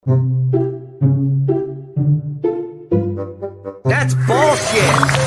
That's bullshit.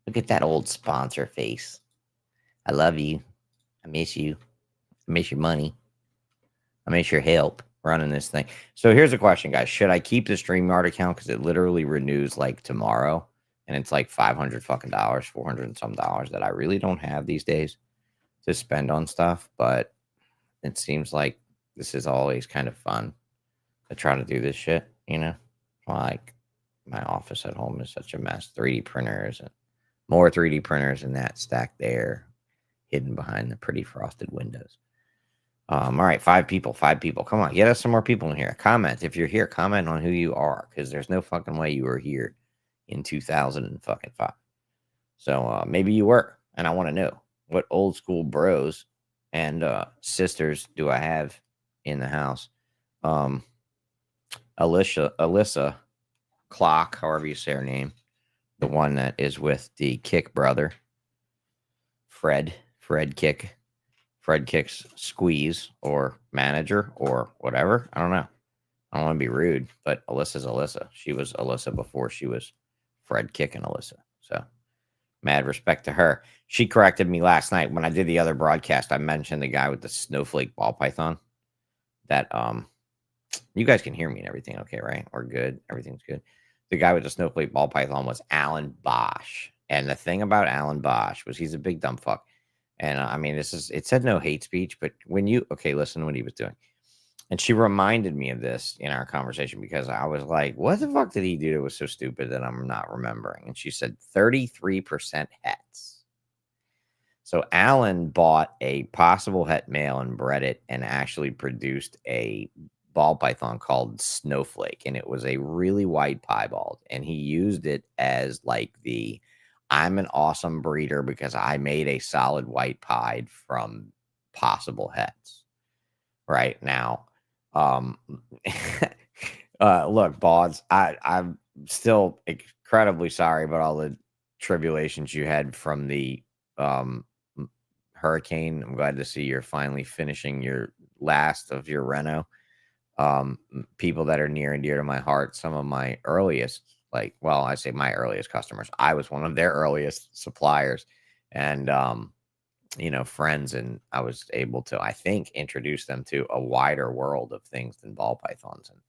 Look at that old sponsor face. I love you. I miss you. I miss your money. I miss your help running this thing. So here's a question, guys. Should I keep the StreamYard account? Because it literally renews like tomorrow. And it's like $500 fucking dollars, 400 and some dollars that I really don't have these days to spend on stuff. But it seems like this is always kind of fun to try to do this shit, you know? Like my office at home is such a mess. 3D printers and more 3D printers and that stacked there, hidden behind the pretty frosted windows. All right, 5 people. Come on, get us some more people in here. Comment. If you're here, comment on who you are, because there's no fucking way you were here in 2005. So maybe you were, and I want to know what old school bros and sisters do I have in the house. Alyssa Clock, however you say her name, the one that is with the Kick brother, Fred Kick's squeeze or manager or whatever. I don't know. I don't want to be rude, but Alyssa's Alyssa. She was Alyssa before she was Fred Kick and Alyssa. So mad respect to her. She corrected me last night when I did the other broadcast. I mentioned the guy with the snowflake ball python. That you guys can hear me and everything, okay, right? We're good. Everything's good. The guy with the snowflake ball python was Alan Bosch. And the thing about Alan Bosch was he's a big dumb fuck. And I mean, it said no hate speech, but listen to what he was doing. And she reminded me of this in our conversation because I was like, what the fuck did he do that was so stupid that I'm not remembering? And she said 33% hets. So Alan bought a possible het male and bred it and actually produced a ball python called Snowflake. And it was a really white piebald. And he used it as like I'm an awesome breeder because I made a solid white pied from possible hets. Right now. Look, Bods, I'm still incredibly sorry about all the tribulations you had from the hurricane. I'm glad to see you're finally finishing your last of your reno. People that are near and dear to my heart, some of my earliest, I say my earliest customers. I was one of their earliest suppliers and, friends. And I was able to, I think, introduce them to a wider world of things than ball pythons. And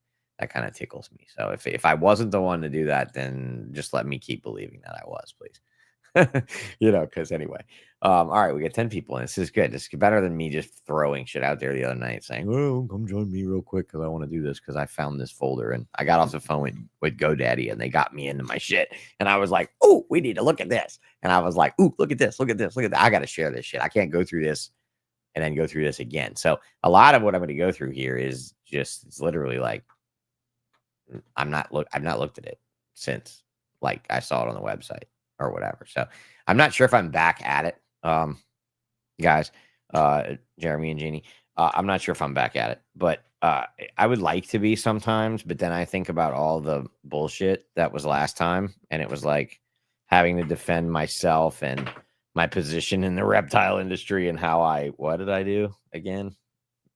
that kind of tickles me. So if I wasn't the one to do that, then just let me keep believing that I was, please. Because anyway, all right, we got 10 people, and this is good. This is better than me just throwing shit out there the other night saying, "Oh, come join me real quick because I want to do this because I found this folder." And I got off the phone with GoDaddy, and they got me into my shit, and I was like, "Oh, we need to look at this," and I was like, "Ooh, look at this, look at this, look at that." I got to share this shit. I can't go through this and then go through this again. So a lot of what I'm going to go through here is just it's literally like I've not looked at it since like I saw it on the website or whatever. So I'm not sure if I'm back at it. Guys, Jeremy and Jeannie, I'm not sure if I'm back at it, but I would like to be sometimes, but then I think about all the bullshit that was last time, and it was like having to defend myself and my position in the reptile industry and what did I do again?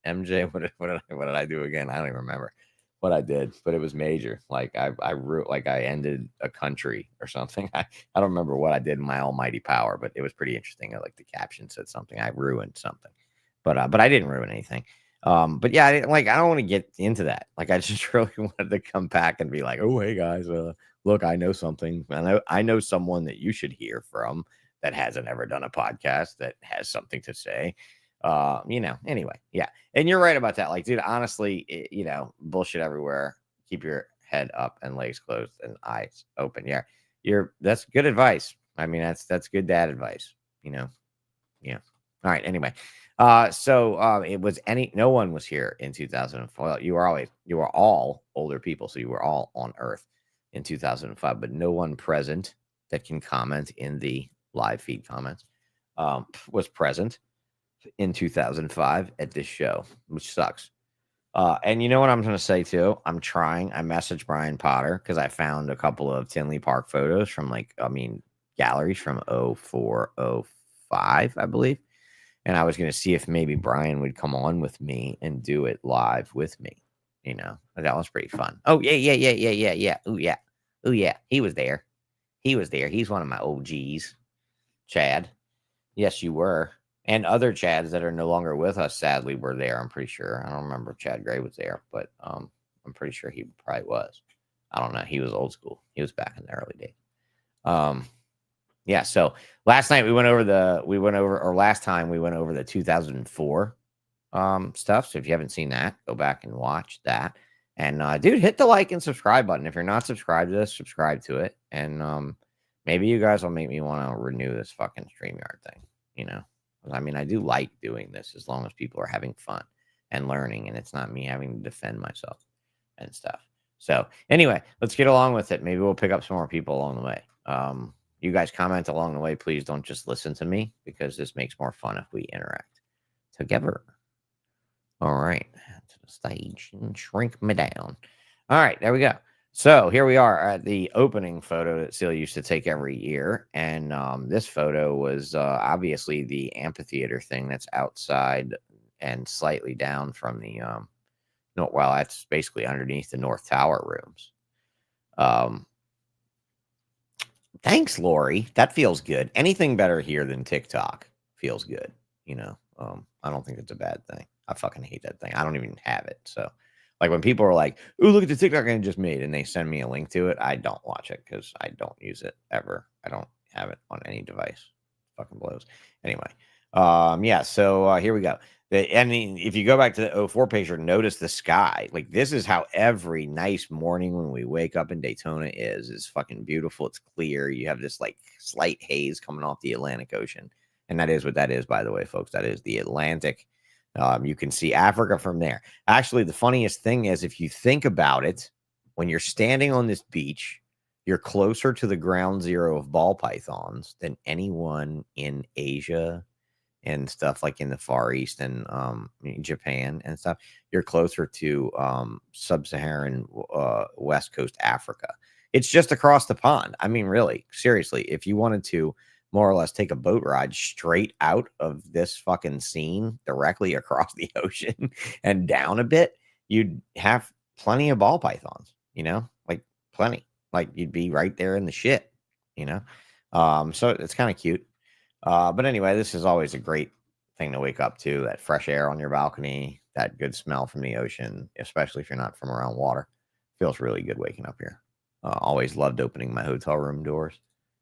MJ, what did I do again? I don't even remember what I did, but it was major. Like I ended a country or something. I don't remember what I did in my almighty power, but it was pretty interesting. Like the caption said something. I ruined something, but I didn't ruin anything. But yeah, I don't want to get into that. Like I just really wanted to come back and be like, oh hey guys, look, I know something. I know someone that you should hear from that hasn't ever done a podcast that has something to say. Anyway, yeah. And you're right about that. Like, dude, honestly, bullshit everywhere. Keep your head up and legs closed and eyes open. Yeah. That's good advice. I mean, that's good dad advice, Yeah. All right. Anyway, It was no one was here in 2004. Well, you were all older people, so you were all on Earth in 2005, but no one present that can comment in the live feed comments was present in 2005 at this show, which sucks. And you know what I'm going to say too? I messaged Brian Potter because I found a couple of Tinley Park photos from galleries from 04, 05, I believe. And I was going to see if maybe Brian would come on with me and do it live with me. That was pretty fun. Oh, yeah. Oh, yeah. Oh, yeah. He was there. He's one of my OGs. Chad. Yes, you were. And other Chads that are no longer with us, sadly, were there, I'm pretty sure. I don't remember if Chad Gray was there, but I'm pretty sure he probably was. I don't know. He was old school. He was back in the early days. Yeah, so last time we went over the 2004 stuff. So if you haven't seen that, go back and watch that. And dude, hit the like and subscribe button. If you're not subscribed to this, subscribe to it. And maybe you guys will make me want to renew this fucking StreamYard thing, I mean, I do like doing this as long as people are having fun and learning, and it's not me having to defend myself and stuff. So anyway, let's get along with it. Maybe we'll pick up some more people along the way. You guys comment along the way. Please don't just listen to me, because this makes more fun if we interact together. All right, to the stage and shrink me down. All right, there we go. So here we are at the opening photo that Seal used to take every year. And this photo was obviously the amphitheater thing that's outside and slightly down from the, that's basically underneath the North Tower rooms. Thanks, Lori. That feels good. Anything better here than TikTok feels good. I don't think it's a bad thing. I fucking hate that thing. I don't even have it. So. Like when people are like, "Ooh, look at the TikTok I just made," and they send me a link to it, I don't watch it because I don't use it ever. I don't have it on any device. Fucking blows. Anyway, yeah. So here we go. If you go back to the 04 picture, notice the sky. Like this is how every nice morning when we wake up in Daytona is fucking beautiful. It's clear. You have this like slight haze coming off the Atlantic Ocean, and that is what that is, by the way, folks. That is the Atlantic. You can see Africa from there. Actually, the funniest thing is, if you think about it, when you're standing on this beach, you're closer to the ground zero of ball pythons than anyone in Asia and stuff, like in the Far East and Japan and stuff. You're closer to sub-Saharan West Coast Africa. It's just across the pond. I mean, really, seriously, if you wanted to more or less take a boat ride straight out of this fucking scene directly across the ocean and down a bit, you'd have plenty of ball pythons, like plenty. Like you'd be right there in the shit, so it's kind of cute. But anyway, this is always a great thing to wake up to, that fresh air on your balcony, that good smell from the ocean, especially if you're not from around water. Feels really good waking up here. Always loved opening my hotel room doors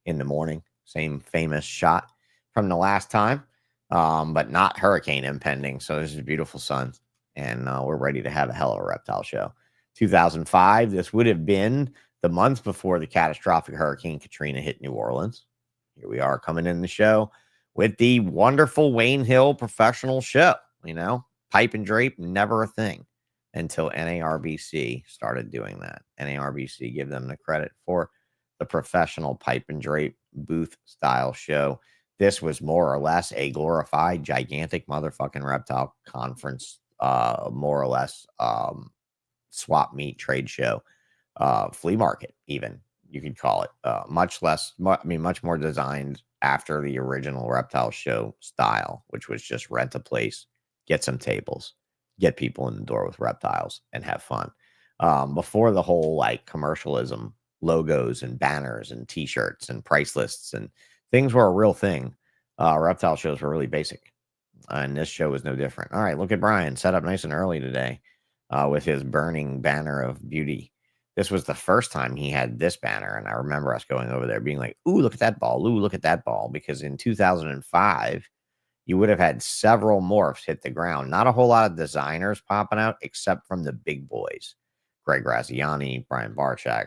in the morning. Same famous shot from the last time, but not hurricane impending. So this is beautiful sun, and we're ready to have a hell of a reptile show. 2005, this would have been the month before the catastrophic Hurricane Katrina hit New Orleans. Here we are coming in the show with the wonderful Wayne Hill professional show. Pipe and drape, never a thing until NARBC started doing that. NARBC, give them the credit for the professional pipe and drape booth style show. This was more or less a glorified gigantic motherfucking reptile conference, more or less swap meet trade show, flea market, even you could call it. Much more designed after the original reptile show style, which was just rent a place, get some tables, get people in the door with reptiles, and have fun. Before the whole like commercialism, logos and banners and t-shirts and price lists and things were a real thing. Reptile shows were really basic, and this show was no different. All right, look at Brian set up nice and early today with his burning banner of beauty. This was the first time he had this banner, and I remember us going over there being like, "Ooh, look at that ball! Ooh, look at that ball!" Because in 2005, you would have had several morphs hit the ground. Not a whole lot of designers popping out, except from the big boys: Greg Graziani, Brian Barchak,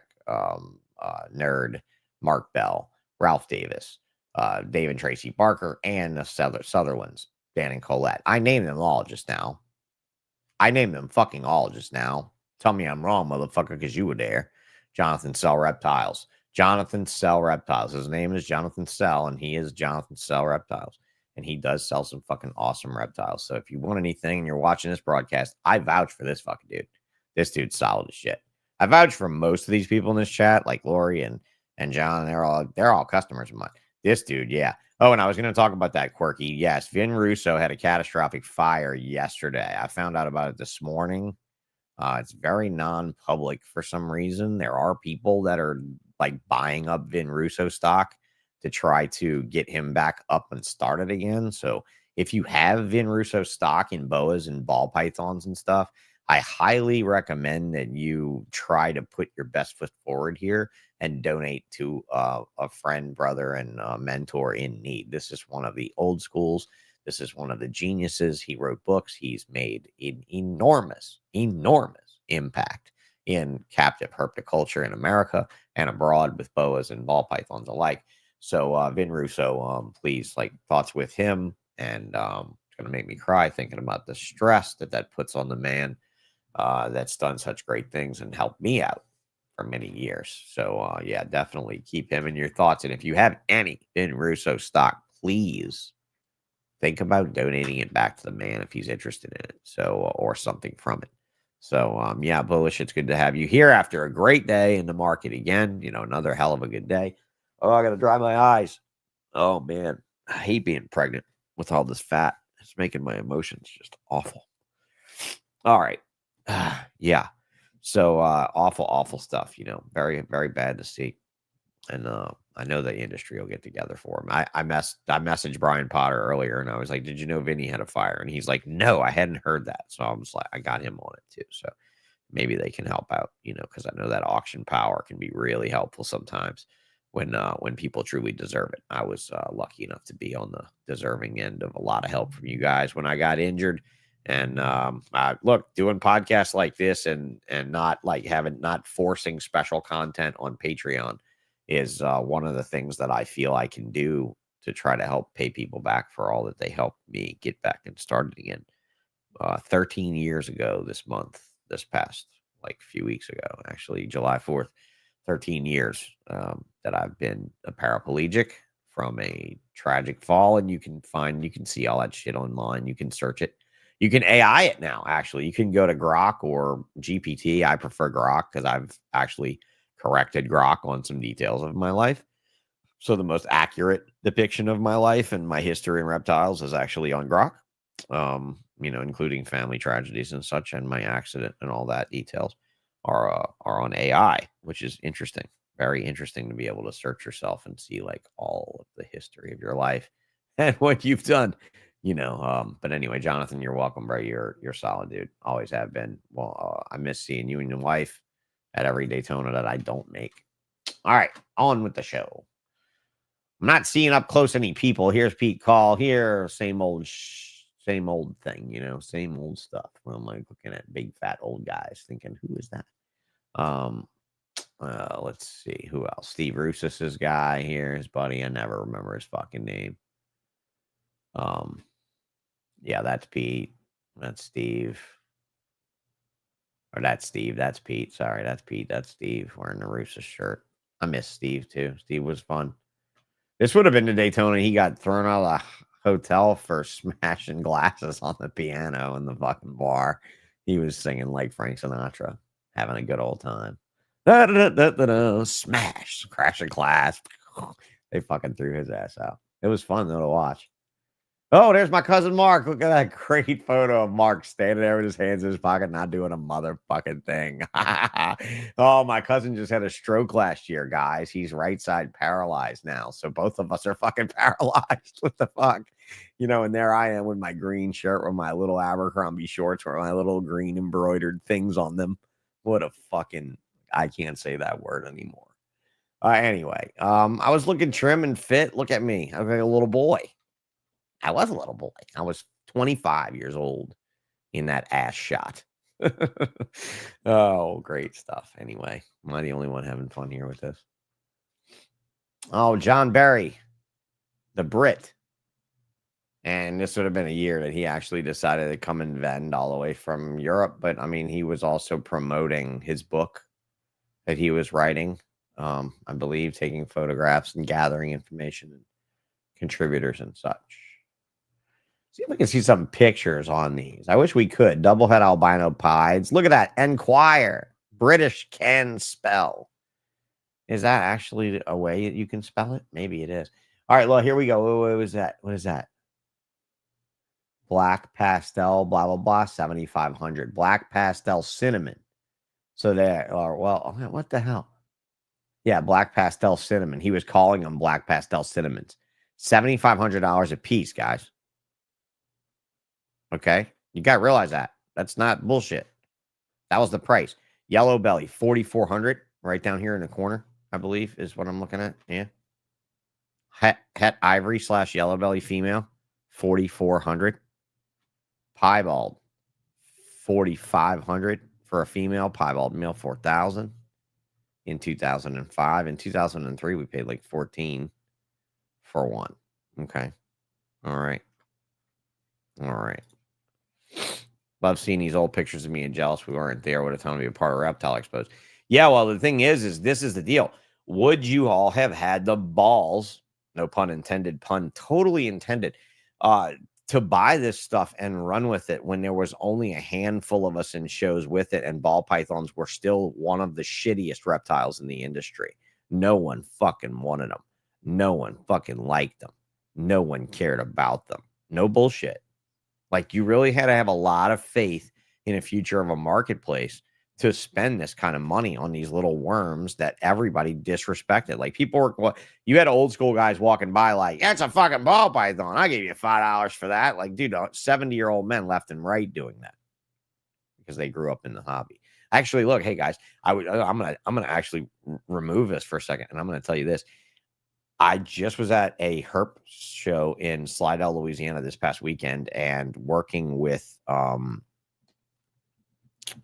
Nerd, Mark Bell, Ralph Davis, Dave and Tracy Barker, and the Sutherlands. Dan and Colette. I named them all just now. I named them fucking all just now. Tell me I'm wrong, motherfucker, because you were there. Jonathan Sell Reptiles. Jonathan Sell Reptiles. His name is Jonathan Sell, and he is Jonathan Sell Reptiles. And he does sell some fucking awesome reptiles. So if you want anything and you're watching this broadcast, I vouch for this fucking dude. This dude's solid as shit. I vouch for most of these people in this chat, like Lori and John. They're all customers of mine. This dude, yeah. Oh, and I was going to talk about that quirky. Yes, Vin Russo had a catastrophic fire yesterday. I found out about it this morning. It's very non-public for some reason. There are people that are like buying up Vin Russo stock to try to get him back up and started again. So if you have Vin Russo stock in boas and ball pythons and stuff, I highly recommend that you try to put your best foot forward here and donate to a friend, brother, and mentor in need. This is one of the old schools. This is one of the geniuses. He wrote books. He's made an enormous impact in captive herpetoculture in America and abroad with boas and ball pythons alike. So Vin Russo, please, like, thoughts with him. And it's going to make me cry thinking about the stress that puts on the man that's done such great things and helped me out for many years. So yeah, definitely keep him in your thoughts. And if you have any Vin Russo stock, please think about donating it back to the man if he's interested in it. So, or something from it. So, yeah, Bullish, it's good to have you here after a great day in the market again. You know, another hell of a good day. Oh, I got to dry my eyes. Oh, man. I hate being pregnant with all this fat. It's making my emotions just awful. All right. Yeah. So, awful stuff, you know, very, very bad to see. And I know the industry will get together for him. I messaged Brian Potter earlier, and I was like, "Did you know Vinny had a fire?" And he's like, "No, I hadn't heard that." So I was like, I got him on it too. So maybe they can help out, you know, because I know that auction power can be really helpful sometimes when people truly deserve it. I was lucky enough to be on the deserving end of a lot of help from you guys when I got injured. And look, doing podcasts like this and not like not forcing special content on Patreon is one of the things that I feel I can do to try to help pay people back for all that they helped me get back and started again. 13 years ago this past, like, few weeks ago, actually, July 4th, 13 years that I've been a paraplegic from a tragic fall. And you can see all that shit online. You can search it. You can AI it now, actually. You can go to Grok or GPT. I prefer Grok because I've actually corrected Grok on some details of my life. So the most accurate depiction of my life and my history in reptiles is actually on Grok, you know, including family tragedies and such, and my accident and all that details are on AI, which is interesting. Very interesting to be able to search yourself and see like all of the history of your life and what you've done, you know. But anyway, Jonathan, you're welcome, bro. You're solid, dude. Always have been. Well, I miss seeing you and your wife at every Daytona that I don't make. All right, on with the show. I'm not seeing up close any people. Here's Pete Call. Here, same old thing, you know, same old stuff. Where I'm like looking at big fat old guys, thinking, who is that? Let's see who else. Steve Russus's guy here, his buddy. I never remember his fucking name. Yeah, that's Pete. That's Steve. Or that's Steve. That's Pete. Sorry, that's Pete. That's Steve wearing the Russus shirt. I miss Steve too. Steve was fun. This would have been the Daytona. He got thrown out of the hotel for smashing glasses on the piano in the fucking bar. He was singing like Frank Sinatra, having a good old time. Smash, crash a glass. They fucking threw his ass out. It was fun though to watch. Oh, there's my cousin Mark. Look at that great photo of Mark standing there with his hands in his pocket, not doing a motherfucking thing. Oh, my cousin just had a stroke last year, guys. He's right side paralyzed now. So both of us are fucking paralyzed. What the fuck? You know, and there I am with my green shirt with my little Abercrombie shorts with my little green embroidered things on them. What a fucking, I can't say that word anymore. Anyway, I was looking trim and fit. Look at me. I was like a little boy. I was a little boy. I was 25 years old in that ass shot. Oh, great stuff. Anyway, am I the only one having fun here with this? Oh, John Berry, the Brit. And this would have been a year that he actually decided to come and vend all the way from Europe. But I mean, he was also promoting his book that he was writing. I believe taking photographs and gathering information and contributors and such. See if we can see some pictures on these. I wish we could. Doublehead albino pieds. Look at that. Enquire. British can spell. Is that actually a way that you can spell it? Maybe it is. All right, well, here we go. What was that? What is that? Black pastel, blah, blah, blah, 7,500. Black pastel cinnamon. So they are, well, what the hell? Yeah, black pastel cinnamon. He was calling them black pastel cinnamons. $7,500 a piece, guys. Okay? You got to realize that. That's not bullshit. That was the price. Yellow belly, 4,400. Right down here in the corner, I believe, is what I'm looking at. Yeah. Het ivory / yellow belly female, 4,400. Piebald, 4,500 for a female. Piebald male, 4,000 in 2005. In 2003, we paid like 14 for one. Okay. All right. All right. Love seeing these old pictures of me and jealous we weren't there. Would have told me to be a part of Reptile Expos. Yeah, well, the thing is this is the deal. Would you all have had the balls, no pun intended, pun totally intended, to buy this stuff and run with it when there was only a handful of us in shows with it, and ball pythons were still one of the shittiest reptiles in the industry? No one fucking wanted them. No one fucking liked them. No one cared about them. No bullshit. Like, you really had to have a lot of faith in a future of a marketplace to spend this kind of money on these little worms that everybody disrespected. Like, people were, you had old school guys walking by like, that's a fucking ball python. I gave you $5 for that. Like, dude, 70-year-old men left and right doing that because they grew up in the hobby. Actually, look, hey guys, I'm gonna actually remove this for a second, and I'm gonna tell you this. I just was at a herp show in Slidell, Louisiana this past weekend, and working with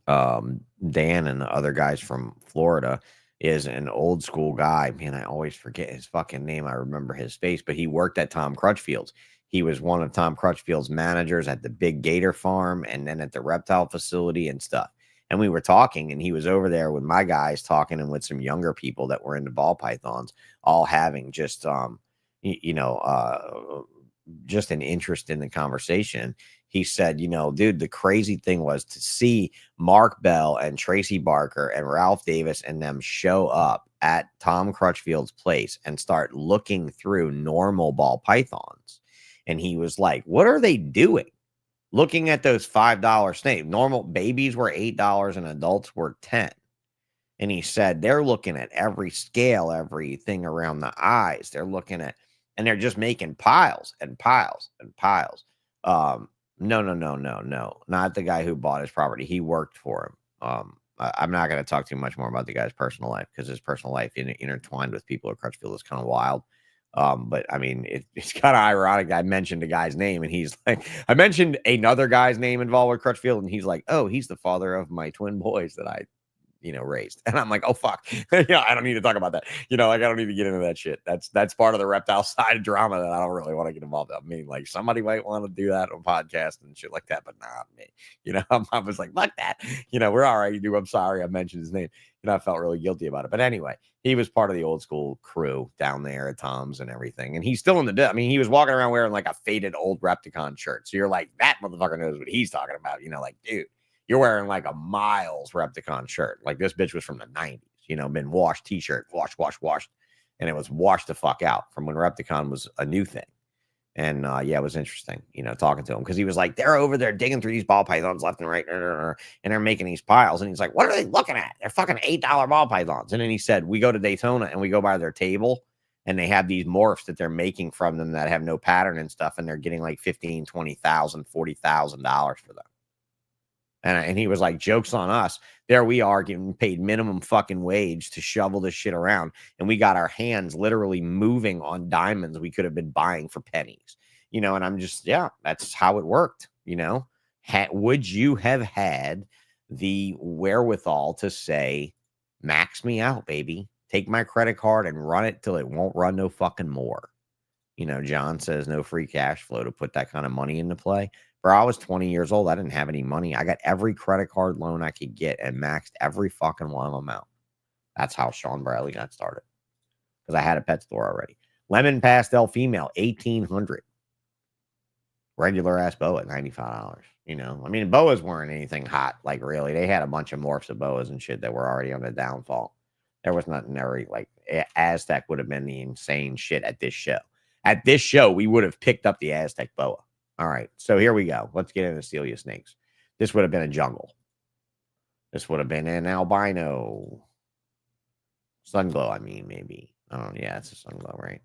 Dan and the other guys from Florida is an old school guy. Man, I always forget his fucking name. I remember his face, but he worked at Tom Crutchfield's. He was one of Tom Crutchfield's managers at the Big Gator Farm and then at the reptile facility and stuff. And we were talking, and he was over there with my guys talking and with some younger people that were into ball pythons, all having just, just an interest in the conversation. He said, dude, the crazy thing was to see Mark Bell and Tracy Barker and Ralph Davis and them show up at Tom Crutchfield's place and start looking through normal ball pythons. And he was like, what are they doing? Looking at those $5 snakes. Normal babies were $8 and adults were $10. And he said they're looking at every scale, everything around the eyes. They're looking at, and they're just making piles and piles and piles. No. Not the guy who bought his property. He worked for him. I'm not going to talk too much more about the guy's personal life, because his personal life intertwined with people at Crutchfield is kind of wild. But I mean, it's kind of ironic. I mentioned a guy's name, and he's like, I mentioned another guy's name involved with Crutchfield, and he's like, oh, he's the father of my twin boys that I, raised. And I'm like, oh, fuck. I don't need to talk about that. I don't need to get into that shit. That's part of the reptile side of drama that I don't really want to get involved in. I mean, like, somebody might want to do that on podcast and shit like that, but not me. I was like, fuck that. We're all right, dude. I'm sorry I mentioned his name. I felt really guilty about it. But anyway, he was part of the old school crew down there at Tom's and everything. And he's still in the bit. I mean, he was walking around wearing like a faded old Repticon shirt. So you're like, that motherfucker knows what he's talking about. Like, dude, you're wearing like a Miles Repticon shirt. Like, this bitch was from the 90s, been washed, t-shirt, washed. And it was washed the fuck out from when Repticon was a new thing. And it was interesting, talking to him, because he was like, they're over there digging through these ball pythons left and right, and they're making these piles. And he's like, what are they looking at? They're fucking $8 ball pythons. And then he said, we go to Daytona and we go by their table, and they have these morphs that they're making from them that have no pattern and stuff, and they're getting like $15,000, $20,000, $40,000 for them. And he was like, joke's on us. There we are getting paid minimum fucking wage to shovel this shit around. And we got our hands literally moving on diamonds we could have been buying for pennies. And I'm just, that's how it worked. Would you have had the wherewithal to say, max me out, baby? Take my credit card and run it till it won't run no fucking more. You know, John says no free cash flow to put that kind of money into play. Bro, I was 20 years old. I didn't have any money. I got every credit card loan I could get and maxed every fucking one of them out. That's how Sean Bradley got started. Because I had a pet store already. Lemon pastel female, 1800. Regular ass boa at $95. You know, I mean, boas weren't anything hot, like really. They had a bunch of morphs of boas and shit that were already on the downfall. There was nothing there. Like Aztec would have been the insane shit at this show. At this show, we would have picked up the Aztec boa. All right, so here we go. Let's get into Celia snakes. This would have been a jungle. This would have been an albino sunglow. I mean, maybe. I don't know. Yeah, it's a sunglow, right?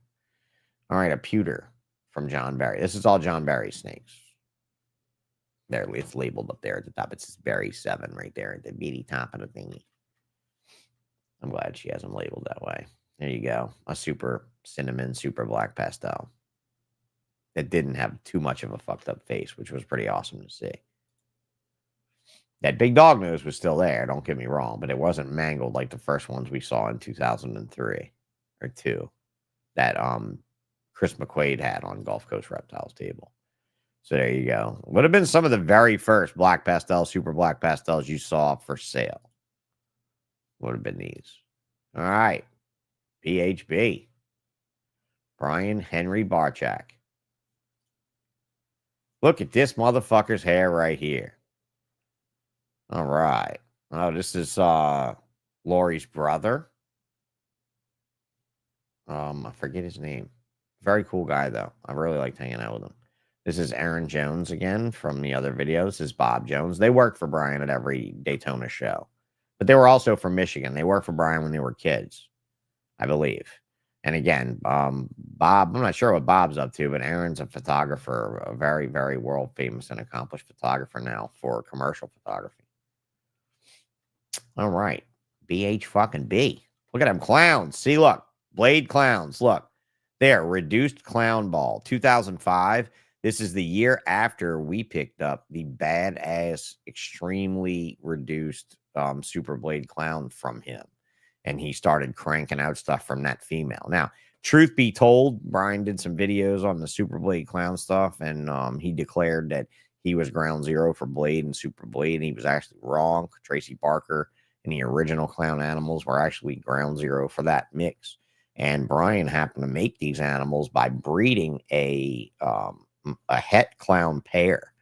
All right, a pewter from John Barry. This is all John Barry snakes. There, it's labeled up there at the top. It says Barry 7 right there at the beady top of the thingy. I'm glad she has them labeled that way. There you go. A super cinnamon, super black pastel. That didn't have too much of a fucked up face, which was pretty awesome to see. That big dog nose was still there, don't get me wrong, but it wasn't mangled like the first ones we saw in 2003 or 2 that Chris McQuaid had on Gulf Coast Reptiles table. So there you go. Would have been some of the very first black pastel, super black pastels you saw for sale. Would have been these. All right. PHB. Brian Henry Barchak. Look at this motherfucker's hair right here. All right. Oh, this is Lori's brother. I forget his name. Very cool guy, though. I really liked hanging out with him. This is Aaron Jones again from the other videos. This is Bob Jones. They worked for Brian at every Daytona show. But they were also from Michigan. They worked for Brian when they were kids, I believe. And again, Bob, I'm not sure what Bob's up to, but Aaron's a photographer, a very, very world famous and accomplished photographer now for commercial photography. All right. BH fucking B. Look at them clowns. See, look. Blade clowns. Look. There. Reduced clown ball. 2005. This is the year after we picked up the badass, extremely reduced Super Blade clown from him. And he started cranking out stuff from that female. Now, truth be told, Brian did some videos on the Super Blade clown stuff, and he declared that he was ground zero for Blade and Super Blade, and he was actually wrong. Tracy Barker and the original clown animals were actually ground zero for that mix. And Brian happened to make these animals by breeding a het clown pair.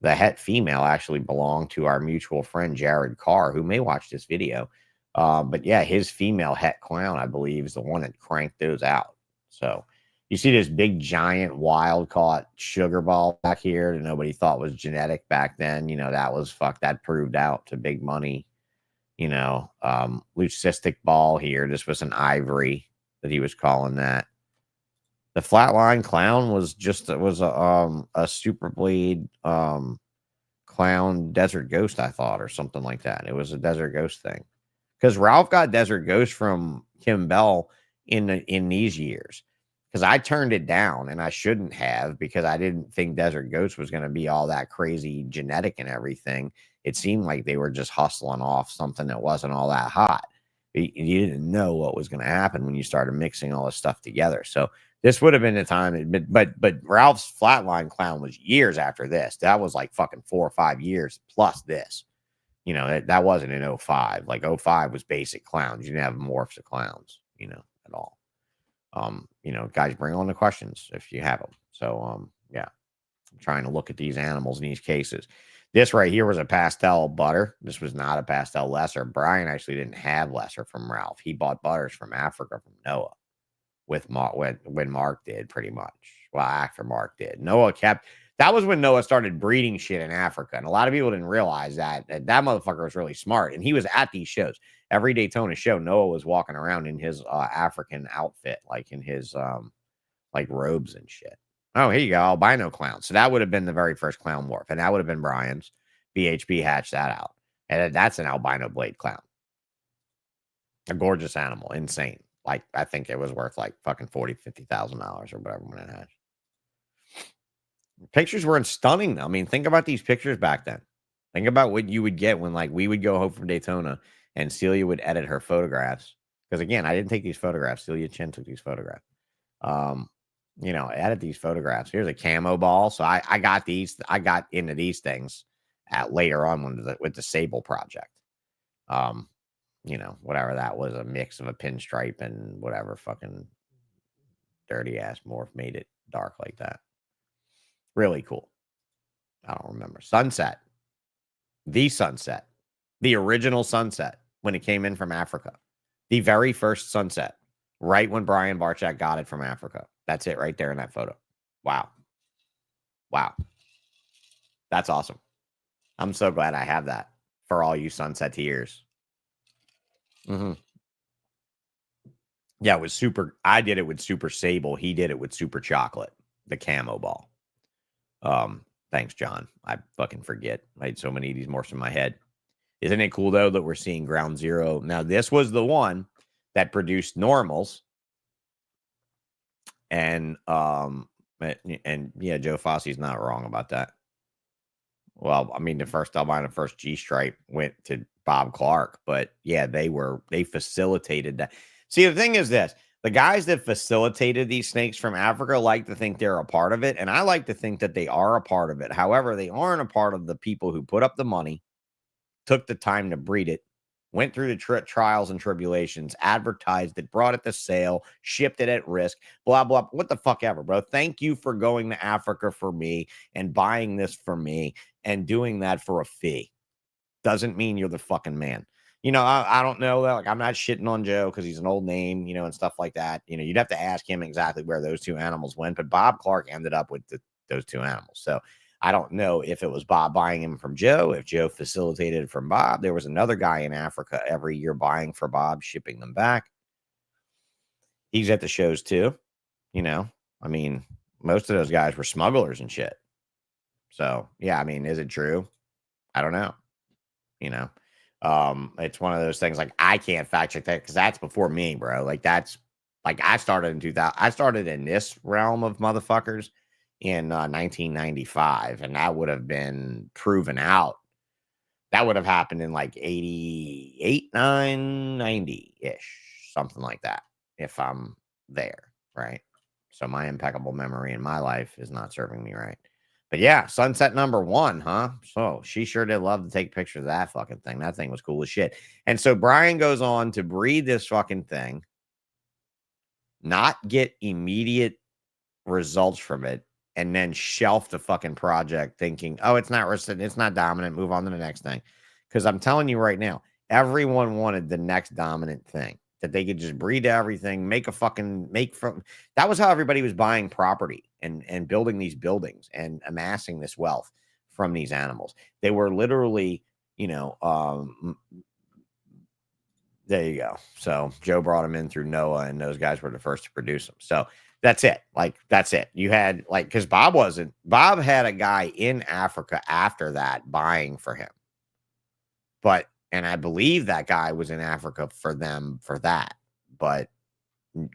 The het female actually belonged to our mutual friend Jared Carr, who may watch this video. But yeah, his female het clown, I believe, is the one that cranked those out. So you see this big, giant, wild caught sugar ball back here that nobody thought was genetic back then. You know, that was fuck. That proved out to big money. You know, leucistic ball here. This was an ivory that he was calling that. The flatline clown was just a Super Blade clown desert ghost, I thought, or something like that. It was a desert ghost thing. Because Ralph got Desert Ghost from Kim Bell in these years. Because I turned it down, and I shouldn't have, because I didn't think Desert Ghost was going to be all that crazy genetic and everything. It seemed like they were just hustling off something that wasn't all that hot. You didn't know what was going to happen when you started mixing all this stuff together. So this would have been the time. But Ralph's flatline clown was years after this. That was like fucking 4 or 5 years plus this. You know, that wasn't in 05. Like 05 was basic clowns. You didn't have morphs of clowns, you know, at all. You know, guys, bring on the questions if you have them. So, yeah, I'm trying to look at these animals in these cases. This right here was a pastel butter. This was not a pastel lesser. Brian actually didn't have lesser from Ralph. He bought butters from Africa from Noah with Mark when Mark did, pretty much. Well, after Mark did. Noah kept. That was when Noah started breeding shit in Africa. And a lot of people didn't realize that motherfucker was really smart. And he was at these shows. Every Daytona show, Noah was walking around in his African outfit, like in his like robes and shit. Oh, here you go. Albino clown. So that would have been the very first clown morph. And that would have been Brian's. BHB hatched that out. And that's an albino blade clown. A gorgeous animal. Insane. Like, I think it was worth like fucking $40,000, $50,000 or whatever when it hatched. Pictures weren't stunning. I mean, think about these pictures back then. Think about what you would get when, like, we would go home from Daytona and Celia would edit her photographs. Because, again, I didn't take these photographs. Celia Chen took these photographs. You know, edit these photographs. Here's a camo ball. So I got these. I got into these things later on with the Sable project. You know, whatever that was, a mix of a pinstripe and whatever fucking dirty ass morph made it dark like that. Really cool. I don't remember. Sunset. The sunset. The original sunset when it came in from Africa. The very first sunset. Right when Brian Barczak got it from Africa. That's it right there in that photo. Wow. Wow. That's awesome. I'm so glad I have that for all you sunseteers. Yeah, it was super. I did it with Super Sable. He did it with Super Chocolate, the camo ball. Thanks, John. I fucking forget. I had so many of these morphs in my head. Isn't it cool, though, that we're seeing Ground Zero? Now, this was the one that produced normals. And yeah, Joe Fosse's not wrong about that. Well, I mean, the first albino, the first G Stripe went to Bob Clark, but yeah, they facilitated that. See, the thing is this: the guys that facilitated these snakes from Africa like to think they're a part of it, and I like to think that they are a part of it. However, they aren't a part of the people who put up the money, took the time to breed it, went through the trials and tribulations, advertised it, brought it to sale, shipped it at risk, blah, blah, what the fuck ever, bro. Thank you for going to Africa for me and buying this for me and doing that for a fee. Doesn't mean you're the fucking man. You know, I don't know. Like, I'm not shitting on Joe because he's an old name, you know, and stuff like that. You know, you'd have to ask him exactly where those two animals went. But Bob Clark ended up with those two animals. So I don't know if it was Bob buying him from Joe, if Joe facilitated it from Bob. There was another guy in Africa every year buying for Bob, shipping them back. He's at the shows too. You know, I mean, most of those guys were smugglers and shit. So, yeah, I mean, is it true? I don't know. You know, it's one of those things like I can't fact check that because that's before me, bro. Like, that's like I started in 2000. I started in this realm of motherfuckers in 1995, and that would have been proven out. That would have happened in like 88, 9, 90 ish, something like that, if I'm there, right? So my impeccable memory in my life is not serving me right. But yeah, sunset number 1, huh? So she sure did love to take pictures of that fucking thing. That thing was cool as shit. And so Brian goes on to breed this fucking thing, not get immediate results from it, and then shelf the fucking project thinking, oh, it's not dominant, move on to the next thing. Because I'm telling you right now, everyone wanted the next dominant thing that they could just breed everything, that was how everybody was buying property and building these buildings and amassing this wealth from these animals. They were literally, you know, there you go. So Joe brought them in through Noah, and those guys were the first to produce them. So that's it. Like, that's it. You had like, because Bob had a guy in Africa after that buying for him. And I believe that guy was in Africa for them for that. But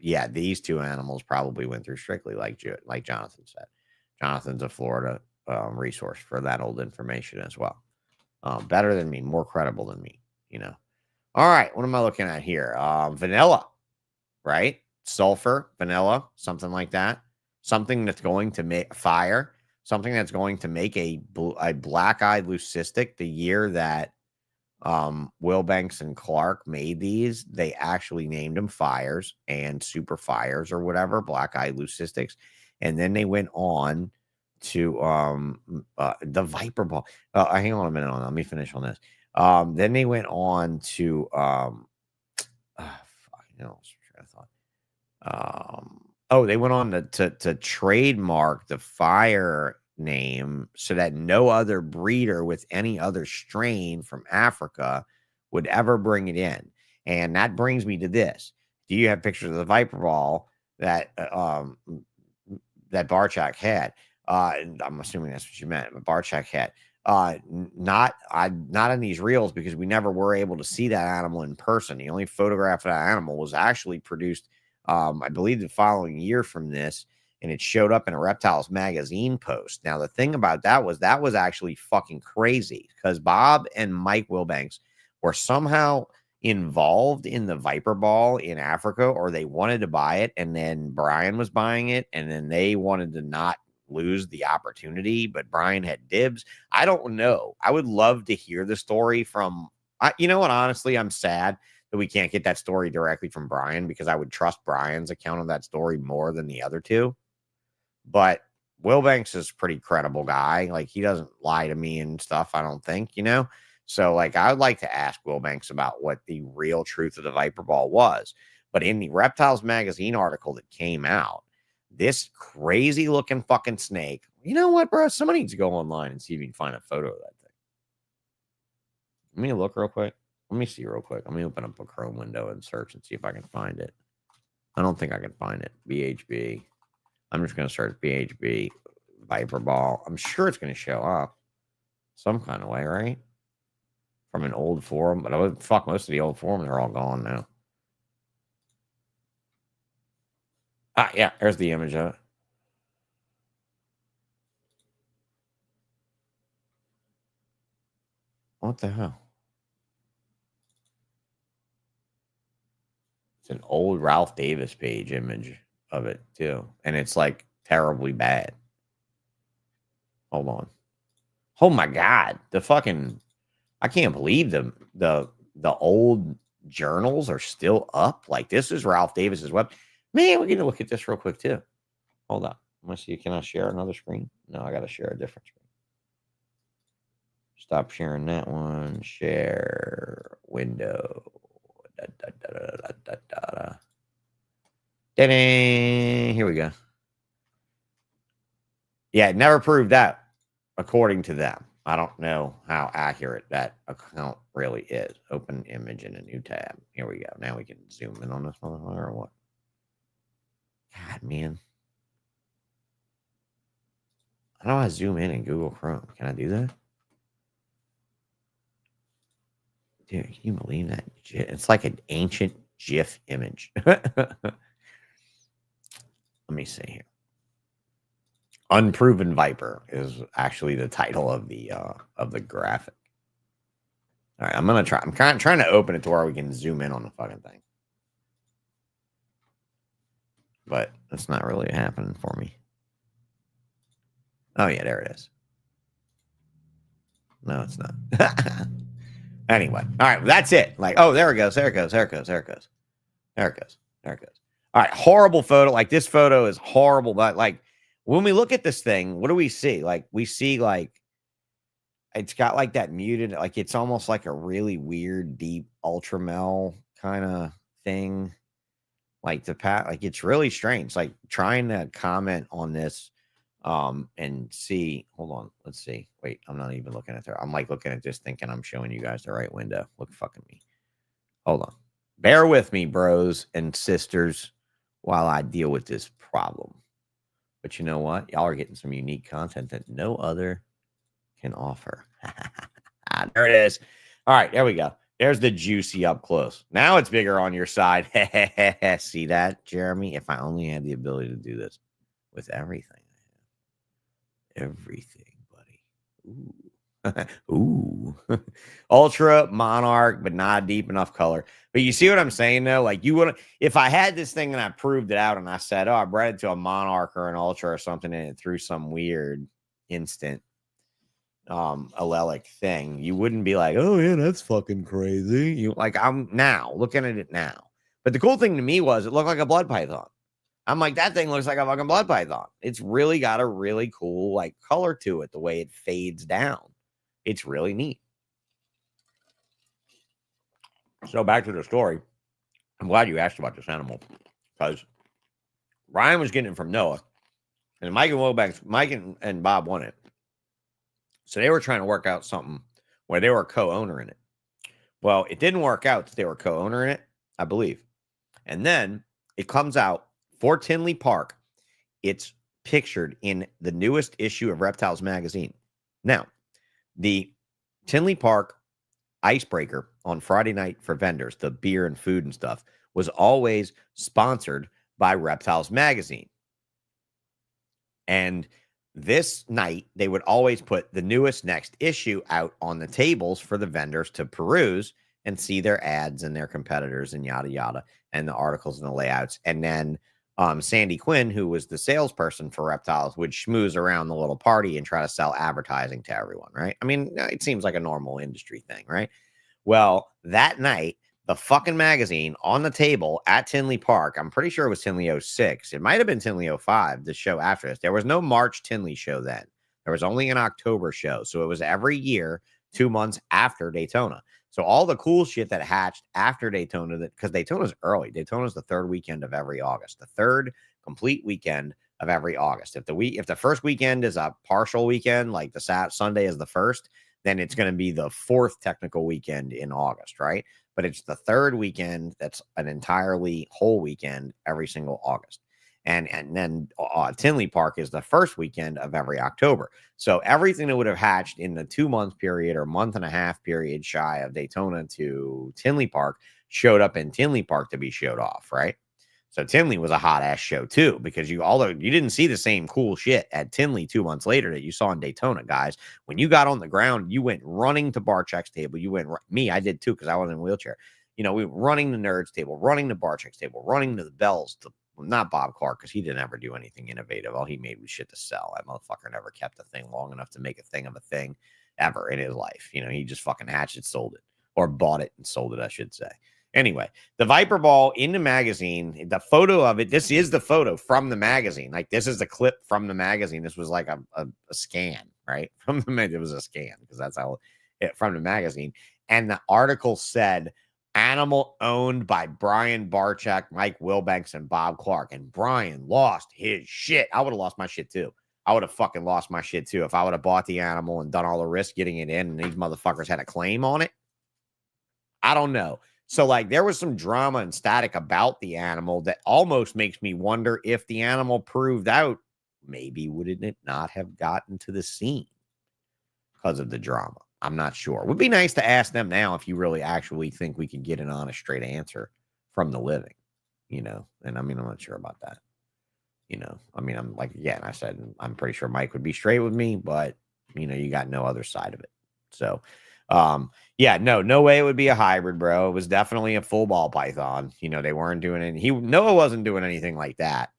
yeah, these two animals probably went through strictly like Jonathan said. Jonathan's a Florida resource for that old information as well. Better than me, more credible than me, you know. All right, what am I looking at here? Vanilla, right? Sulfur, vanilla, something like that. Something that's going to make fire. Something that's going to make a black-eyed leucistic. The year that Wilbanks and Clark made these, they actually named them fires and super fires or whatever, black-eyed leucistics. And then they went on to the Viper ball. Hang on a minute. Let me finish on this. Then they went on to they went on to trademark the fire name so that no other breeder with any other strain from Africa would ever bring it in. And that brings me to this. Do you have pictures of the Viper ball that that Barczak had? I'm assuming that's what you meant, but Barczak had. Not in these reels because we never were able to see that animal in person. The only photograph of that animal was actually produced, I believe, the following year from this, and it showed up in a Reptiles magazine post. Now, the thing about that was actually fucking crazy because Bob and Mike Wilbanks were somehow involved in the Viper Ball in Africa, or they wanted to buy it, and then Brian was buying it, and then they wanted to not lose the opportunity, but Brian had dibs. I don't know. I would love to hear the story from, you know what? Honestly, I'm sad that we can't get that story directly from Brian, because I would trust Brian's account of that story more than the other two. But Will Banks is a pretty credible guy. Like, he doesn't lie to me and stuff, I don't think, you know? So, like, I would like to ask Will Banks about what the real truth of the Viper Ball was. But in the Reptiles Magazine article that came out, this crazy looking fucking snake, you know what, bro? Somebody needs to go online and see if you can find a photo of that thing. Let me look real quick. Let me see real quick. Let me open up a Chrome window and search and see if I can find it. I don't think I can find it. BHB. I'm just going to search BHB Viper Ball. I'm sure it's going to show up some kind of way, right? From an old forum. But fuck, most of the old forums are all gone now. Ah, yeah, there's the image of it. What the hell? It's an old Ralph Davis page image of it, too. And it's, like, terribly bad. Hold on. Oh, my God. The fucking... I can't believe the old journals are still up. Like, this is Ralph Davis's web. Man, we're going to look at this real quick, too. Hold on. Let me see. Can I share another screen? No, I got to share a different screen. Stop sharing that one. Share window. Here we go. Yeah, it never proved that, according to them. I don't know how accurate that account really is. Open image in a new tab. Here we go. Now we can zoom in on this motherfucker or what? God, man. How do I zoom in Google Chrome? Can I do that? Dude, can you believe that? It's like an ancient GIF image. Let me see here. Unproven Viper is actually the title of the graphic. All right, I'm gonna try. I'm kind of trying to open it to where we can zoom in on the fucking thing, but it's not really happening for me. Oh yeah, there it is. No, it's not. Anyway, all right, that's it. Like, oh, there it goes. There it goes. There it goes. There it goes. There it goes. There it goes. All right, horrible photo. Like, this photo is horrible, but like, when we look at this thing, what do we see? Like, we see, like, it's got like that muted, like, it's almost like a really weird, deep ultramel kind of thing. Like, like, it's really strange. Like, trying to comment on this and see. Hold on, let's see. Wait, I'm not even looking at there. I'm like looking at this thinking I'm showing you guys the right window. Look fucking me. Hold on. Bear with me, bros and sisters, while I deal with this problem. But you know what? Y'all are getting some unique content that no other can offer. There it is. All right, there we go. There's the juicy up close. Now it's bigger on your side. See that, Jeremy? If I only had the ability to do this with everything. Everything, buddy. Ooh. Ooh. Ultra Monarch, but not deep enough color. But you see what I'm saying, though? Like, you would, if I had this thing and I proved it out and I said, oh, I bred it to a Monarch or an Ultra or something, and it threw some weird instant allelic thing, you wouldn't be like, oh yeah, that's fucking crazy. You like, I'm now looking at it now. But the cool thing to me was it looked like a blood python. I'm like, that thing looks like a fucking blood python. It's really got a really cool like color to it, the way it fades down. It's really neat. So back to the story. I'm glad you asked about this animal, because Ryan was getting it from Noah, and Mike and Wilbanks, Mike and Bob won it. So they were trying to work out something where they were co-owner in it. Well, it didn't work out that they were co-owner in it, I believe. And then it comes out for Tinley Park. It's pictured in the newest issue of Reptiles Magazine. Now, the Tinley Park icebreaker on Friday night for vendors, the beer and food and stuff, was always sponsored by Reptiles Magazine. And this night, they would always put the newest next issue out on the tables for the vendors to peruse and see their ads and their competitors and yada yada and the articles and the layouts. And then Sandy Quinn, who was the salesperson for reptiles, would schmooze around the little party and try to sell advertising to everyone, right? I mean, it seems like a normal industry thing, right? Well, that night, the fucking magazine on the table at Tinley Park, I'm pretty sure it was Tinley '06. It might have been Tinley '05, the show after this. There was no March Tinley show then. There was only an October show. So it was every year, 2 months after Daytona. So all the cool shit that hatched after Daytona, that because Daytona's early. Daytona's the third weekend of every August, the third complete weekend of every August. If the first weekend is a partial weekend, like the Sunday is the first, then it's going to be the fourth technical weekend in August, right? But it's the third weekend that's an entirely whole weekend every single August. And then Tinley Park is the first weekend of every October. So everything that would have hatched in the 2 month period or month and a half period shy of Daytona to Tinley Park showed up in Tinley Park to be showed off, right? So Tinley was a hot ass show too, because although you didn't see the same cool shit at Tinley 2 months later that you saw in Daytona, guys. When you got on the ground, you went running to Barczyk's table. I did too, because I was in a wheelchair. We were running the nerds table, running the Barczyk's table, running to the Bells, not Bob Clark, because he didn't ever do anything innovative. All he made was shit to sell. That motherfucker never kept a thing long enough to make a thing of a thing ever in his life. He just fucking hatched it, sold it, or bought it and sold it, I should say. Anyway, the Viper ball in the magazine, the photo of it, this is the photo from the magazine. Like, this is the clip from the magazine. This was like a scan, right? It was a scan, because that's how from the magazine. And the article said, animal owned by Brian Barczyk, Mike Wilbanks, and Bob Clark. And Brian lost his shit. I would have lost my shit too. I would have fucking lost my shit too if I would have bought the animal and done all the risk getting it in, and these motherfuckers had a claim on it. I don't know. So, like, there was some drama and static about the animal that almost makes me wonder if the animal proved out, maybe wouldn't it not have gotten to the scene because of the drama? I'm not sure. It would be nice to ask them now if you really actually think we can get an honest, straight answer from the living, And I mean, I'm not sure about that. I mean, I'm like, again, I said, I'm pretty sure Mike would be straight with me, but, you got no other side of it. So, yeah, no way it would be a hybrid, bro. It was definitely a full ball python. They weren't doing any. Noah wasn't doing anything like that.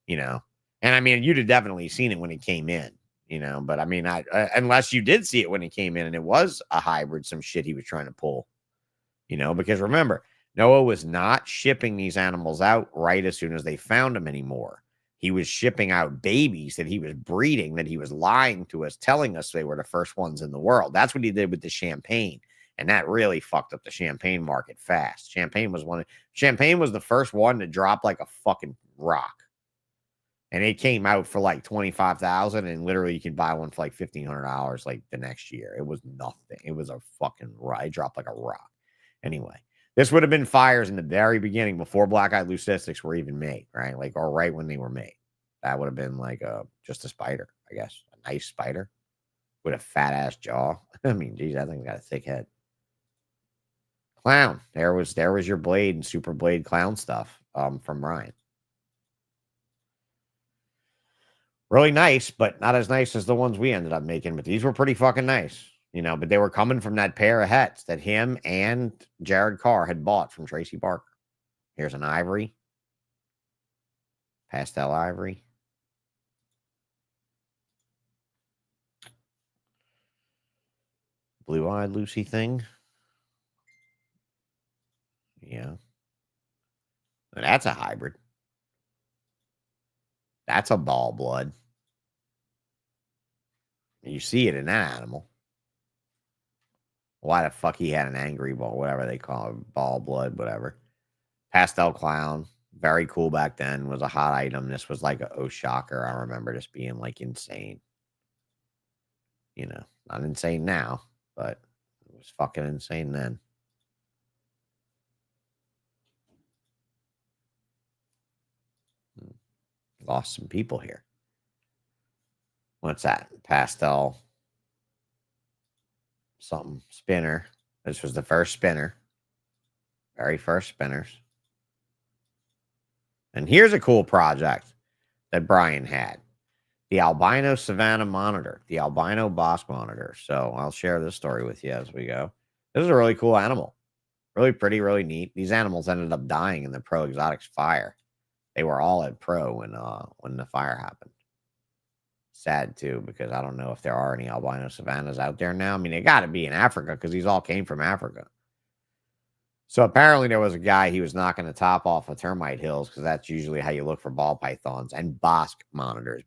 And I mean, you'd have definitely seen it when it came in. But I mean, unless you did see it when it came in and it was a hybrid, some shit he was trying to pull. Because remember, Noah was not shipping these animals out right as soon as they found them anymore. He was shipping out babies that he was breeding, that he was lying to us, telling us they were the first ones in the world. That's what he did with the champagne. And that really fucked up the champagne market fast. Champagne was the first one to drop like a fucking rock. And it came out for like $25,000, and literally you could buy one for like $1,500 like the next year. It was nothing. It was a fucking rock. It dropped like a rock. Anyway. This would have been fires in the very beginning before black-eyed leucistics were even made, right? Like, or right when they were made. That would have been like just a spider, I guess. A nice spider with a fat-ass jaw. I mean, geez, that thing's got a thick head. Clown. There was your Blade and Super Blade clown stuff from Ryan. Really nice, but not as nice as the ones we ended up making. But these were pretty fucking nice. But they were coming from that pair of hats that him and Jared Carr had bought from Tracy Barker. Here's an ivory. Pastel ivory. Blue-eyed Lucy thing. Yeah. That's a hybrid. That's a ball blood. You see it in that animal. Why the fuck he had an angry ball, whatever they call it, ball blood, whatever. Pastel clown, very cool back then, was a hot item. This was like a shocker. I remember this being like insane. Not insane now, but it was fucking insane then. Lost some people here. What's that? Pastel something spinner. This was the first spinner. Very first spinners. And here's a cool project that Brian had. The albino Savannah monitor. The albino Bosk monitor. So I'll share this story with you as we go. This is a really cool animal. Really pretty, really neat. These animals ended up dying in the Pro Exotics fire. They were all at Pro when the fire happened. Sad too, because I don't know if there are any albino savannas out there now. I mean, they got to be in Africa because these all came from Africa. So apparently there was a guy, he was knocking the top off of termite hills because that's usually how you look for ball pythons and Bosc monitors,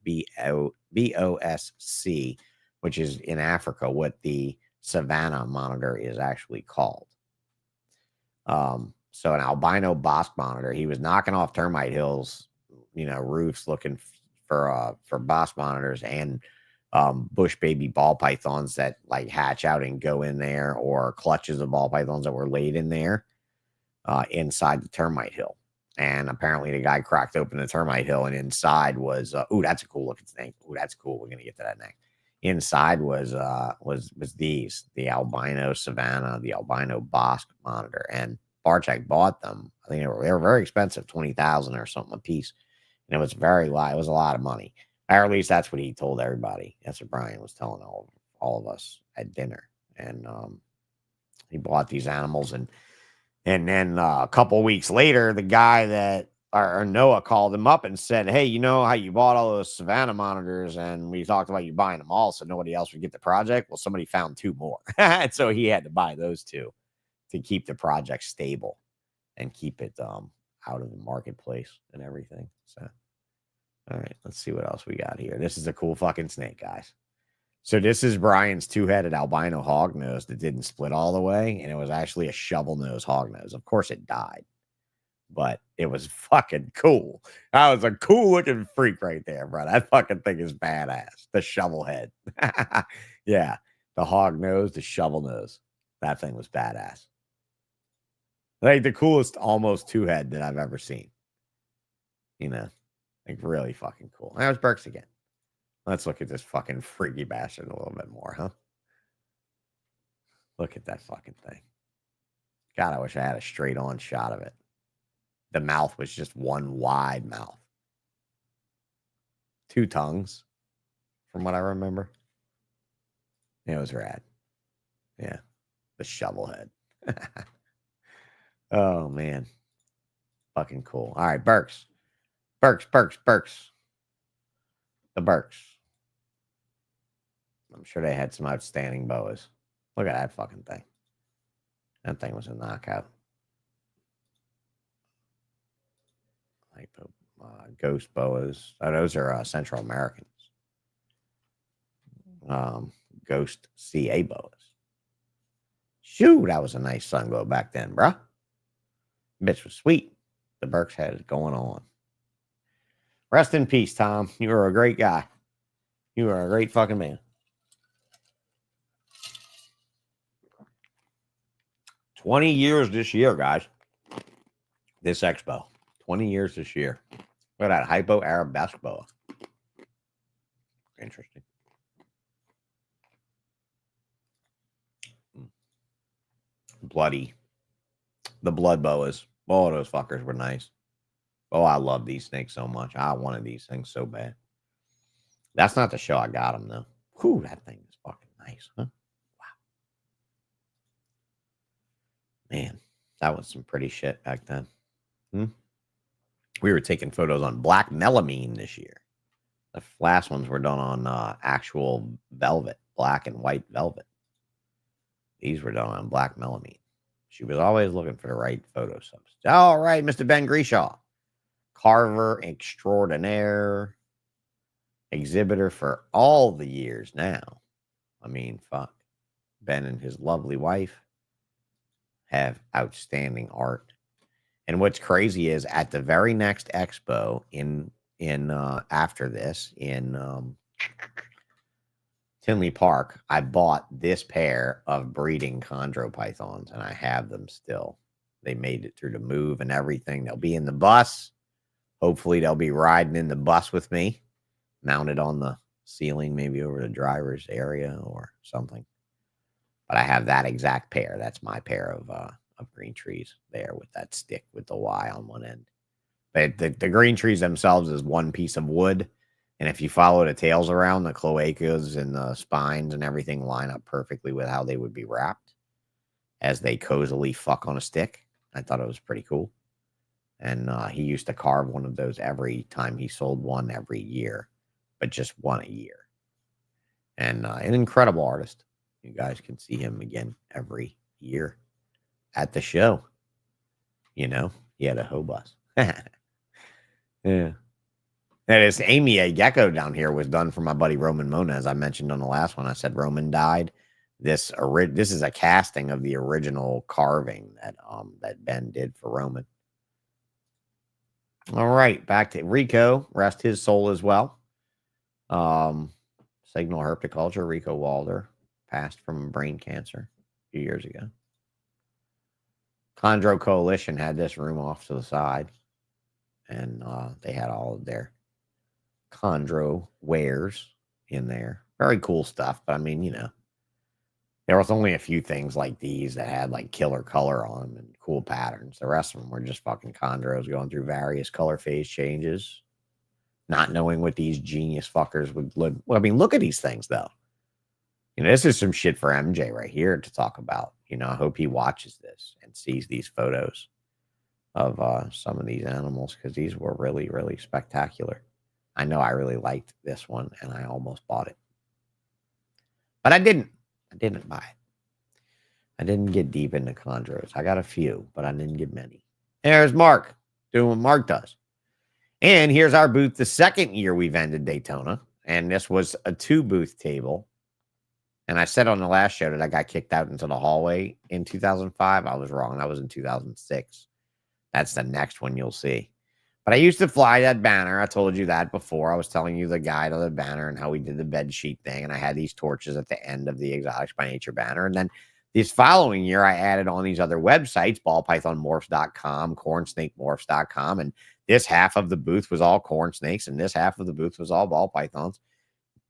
BOSC, which is in Africa what the savanna monitor is actually called. So an albino Bosc monitor, he was knocking off termite hills, roofs looking for Bosc monitors and bush baby ball pythons that like hatch out and go in there, or clutches of ball pythons that were laid in there. Inside the termite hill. And apparently the guy cracked open the termite hill, and inside was ooh, that's a cool looking snake. Ooh, that's cool. We're gonna get to that next. Inside was the albino savanna, the albino Bosc monitor, and Barchek bought them. I think they were very expensive, 20,000 or something a piece, and it was a lot of money. Or at least that's what he told everybody. That's what Brian was telling all of us at dinner. And he bought these animals, and then a couple weeks later, the guy that, or Noah, called him up and said, hey, you know how you bought all those Savannah monitors and we talked about you buying them all so nobody else would get the project? Well, somebody found 2 more. And so he had to buy those 2 to keep the project stable and keep it out of the marketplace and everything. So, all right, let's see what else we got here. This is a cool fucking snake, guys. So this is Brian's 2-headed albino hognose that didn't split all the way, and it was actually a shovel nose hognose. Of course, it died, but it was fucking cool. That was a cool looking freak right there, bro. That fucking thing is badass. The shovel head. Yeah, the hognose, the shovel nose. That thing was badass. Like the coolest almost 2-head that I've ever seen. Like really fucking cool. That was Burks again. Let's look at this fucking freaky bastard a little bit more, huh? Look at that fucking thing. God, I wish I had a straight on shot of it. The mouth was just one wide mouth. 2 tongues, from what I remember. It was rad. Yeah. The shovel head. Oh, man. Fucking cool. All right, Burks. Burks. The Burks. I'm sure they had some outstanding boas. Look at that fucking thing. That thing was a knockout. Like ghost boas. Oh, those are Central Americans. Ghost CA boas. Shoo, that was a nice sun glow back then, bruh. Bitch was sweet. The Burks had it going on. Rest in peace, Tom. You were a great guy. You were a great fucking man. 20 years this year, guys. This expo. 20 years this year. Look at that hypo arabesque boa. Interesting. Bloody. The blood boas. Oh, those fuckers were nice. Oh, I love these snakes so much. I wanted these things so bad. That's not the show I got them, though. Whew, that thing is fucking nice, huh? Wow. Man, that was some pretty shit back then. We were taking photos on black melamine this year. The last ones were done on actual velvet, black and white velvet. These were done on black melamine. She was always looking for the right photo subs. All right, Mr. Ben Grishaw. Carver extraordinaire. Exhibitor for all the years now. I mean, fuck. Ben and his lovely wife have outstanding art. And what's crazy is at the very next expo in after this in Tinley Park, I bought this pair of breeding chondro pythons, and I have them still. They made it through the move and everything. They'll be in the bus. Hopefully, they'll be riding in the bus with me, mounted on the ceiling, maybe over the driver's area or something. But I have that exact pair. That's my pair of green trees there with that stick with the Y on one end. But the green trees themselves is one piece of wood. And if you follow the tails around, the cloacas and the spines and everything line up perfectly with how they would be wrapped. as they cozily fuck on a stick. I thought it was pretty cool. And he used to carve one of those every time he sold one every year, but just one a year. And an incredible artist. You guys can see him again every year at the show. You know, he had a hoe bus. Yeah. That is Amy A. Gecko down here was done for my buddy Roman Mona, as I mentioned on the last one. I said Roman died. This is a casting of the original carving that Ben did for Roman. All right, back to Rico. Rest his soul as well. Signal Herpetoculture, Rico Walder, passed from brain cancer a few years ago. Chondro Coalition had this room off to the side, and they had all of their chondro wares in there. Very cool stuff, but I mean, you know, there was only a few things like these that had like killer color on them and cool patterns. The rest of them were just fucking chondros going through various color phase changes, not knowing what these genius fuckers would look. Well, I mean, look at these things though. You know, this is some shit for MJ right here to talk about. You know, I hope he watches this and sees these photos of some of these animals, because these were really, really spectacular. I know I really liked this one, and I almost bought it. But I didn't. I didn't buy it. I didn't get deep into chondros. I got a few, but I didn't get many. There's Mark doing what Mark does. And here's our booth the second year we vended Daytona. And this was a 2-booth table. And I said on the last show that I got kicked out into the hallway in 2005. I was wrong. That was in 2006. That's the next one you'll see. But I used to fly that banner. I told you that before. I was telling you the guide of the banner and how we did the bed sheet thing. And I had these torches at the end of the Exotics by Nature banner. And then this following year, I added on these other websites, ballpythonmorphs.com, cornsnakemorphs.com. And this half of the booth was all corn snakes, and this half of the booth was all ball pythons.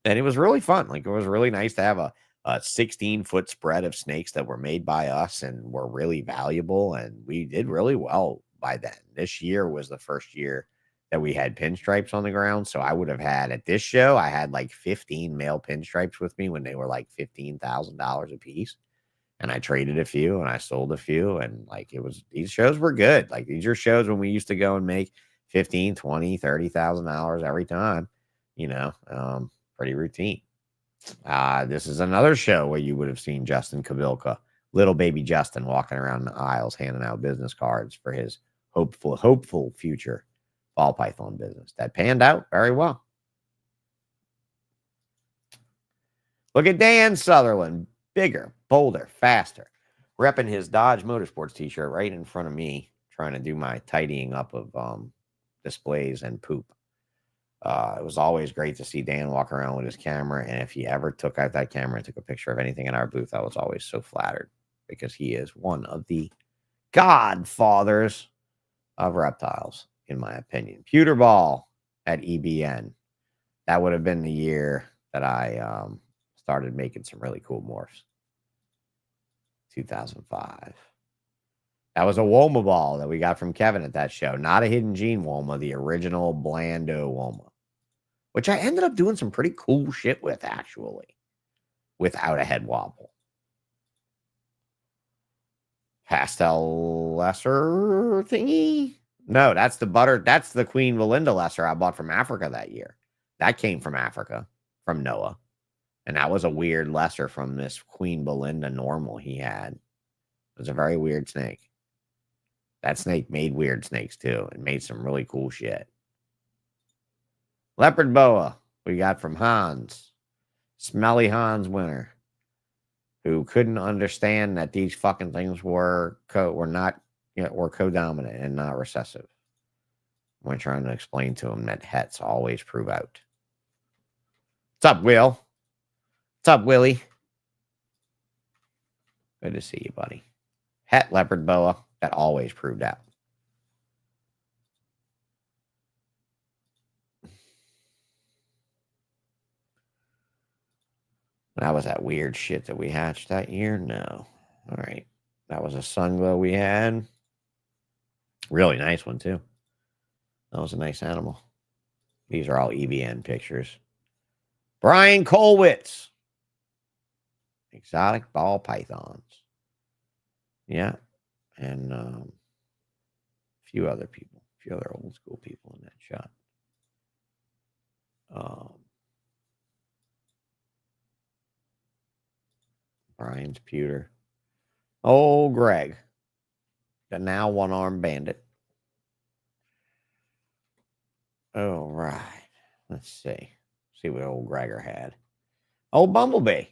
And it was really fun. Like, it was really nice to have a 16-foot spread of snakes that were made by us and were really valuable. And we did really well by then. This year was the first year that we had pinstripes on the ground. So I would have had, at this show, I had like 15 male pinstripes with me when they were like $15,000 a piece. And I traded a few and I sold a few. And like, it was, these shows were good. Like, these are shows when we used to go and make $15, $20, $30,000 every time, you know, pretty routine. This is another show where you would have seen Justin Kabilka, little baby Justin, walking around the aisles handing out business cards for his hopeful future ball python business. That panned out very well. Look at Dan Sutherland, bigger, bolder, faster, repping his Dodge Motorsports t-shirt right in front of me, trying to do my tidying up of displays and poop. It was always great to see Dan walk around with his camera. And if he ever took out that camera and took a picture of anything in our booth, I was always so flattered, because he is one of the godfathers of reptiles, in my opinion. Pewter Ball at EBN. That would have been the year that I started making some really cool morphs. 2005. That was a Woma ball that we got from Kevin at that show. Not a Hidden Gene Woma, the original Blando Woma, which I ended up doing some pretty cool shit with, actually, without a head wobble. Pastel Lesser thingy? No, that's the butter. That's the Queen Belinda Lesser I bought from Africa that year. That came from Africa, from Noah. And that was a weird lesser from this Queen Belinda normal he had. It was a very weird snake. That snake made weird snakes too, and made some really cool shit. Leopard boa we got from Hans. Smelly Hans Winter, who couldn't understand that these fucking things were not, you know, were codominant and not recessive. We're trying to explain to him that hets always prove out. What's up, Will? What's up, Willie? Good to see you, buddy. Het leopard boa, that always proved out. That was that weird shit that we hatched that year? No. All right. That was a sunglow we had. Really nice one, too. That was a nice animal. These are all EBN pictures. Brian Kolwitz. Exotic ball pythons. Yeah. And a few other people, a few other old school people in that shot. Um, Brian's pewter. Oh, Greg, the now one-armed bandit. All right. Let's see. See what old Gregor had. Oh, Bumblebee.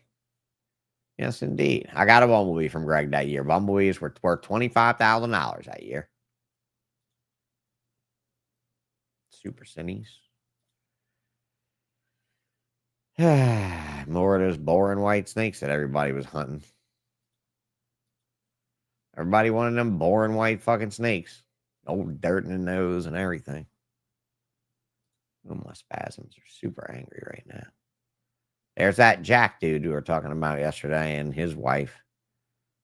Yes, indeed. I got a Bumblebee from Greg that year. Bumblebees were worth $25,000 that year. Super Cities. More of those boring white snakes that everybody was hunting. Everybody wanted them boring white fucking snakes. Old dirt in the nose and everything. Oh, my spasms are super angry right now. There's that Jack dude we were talking about yesterday and his wife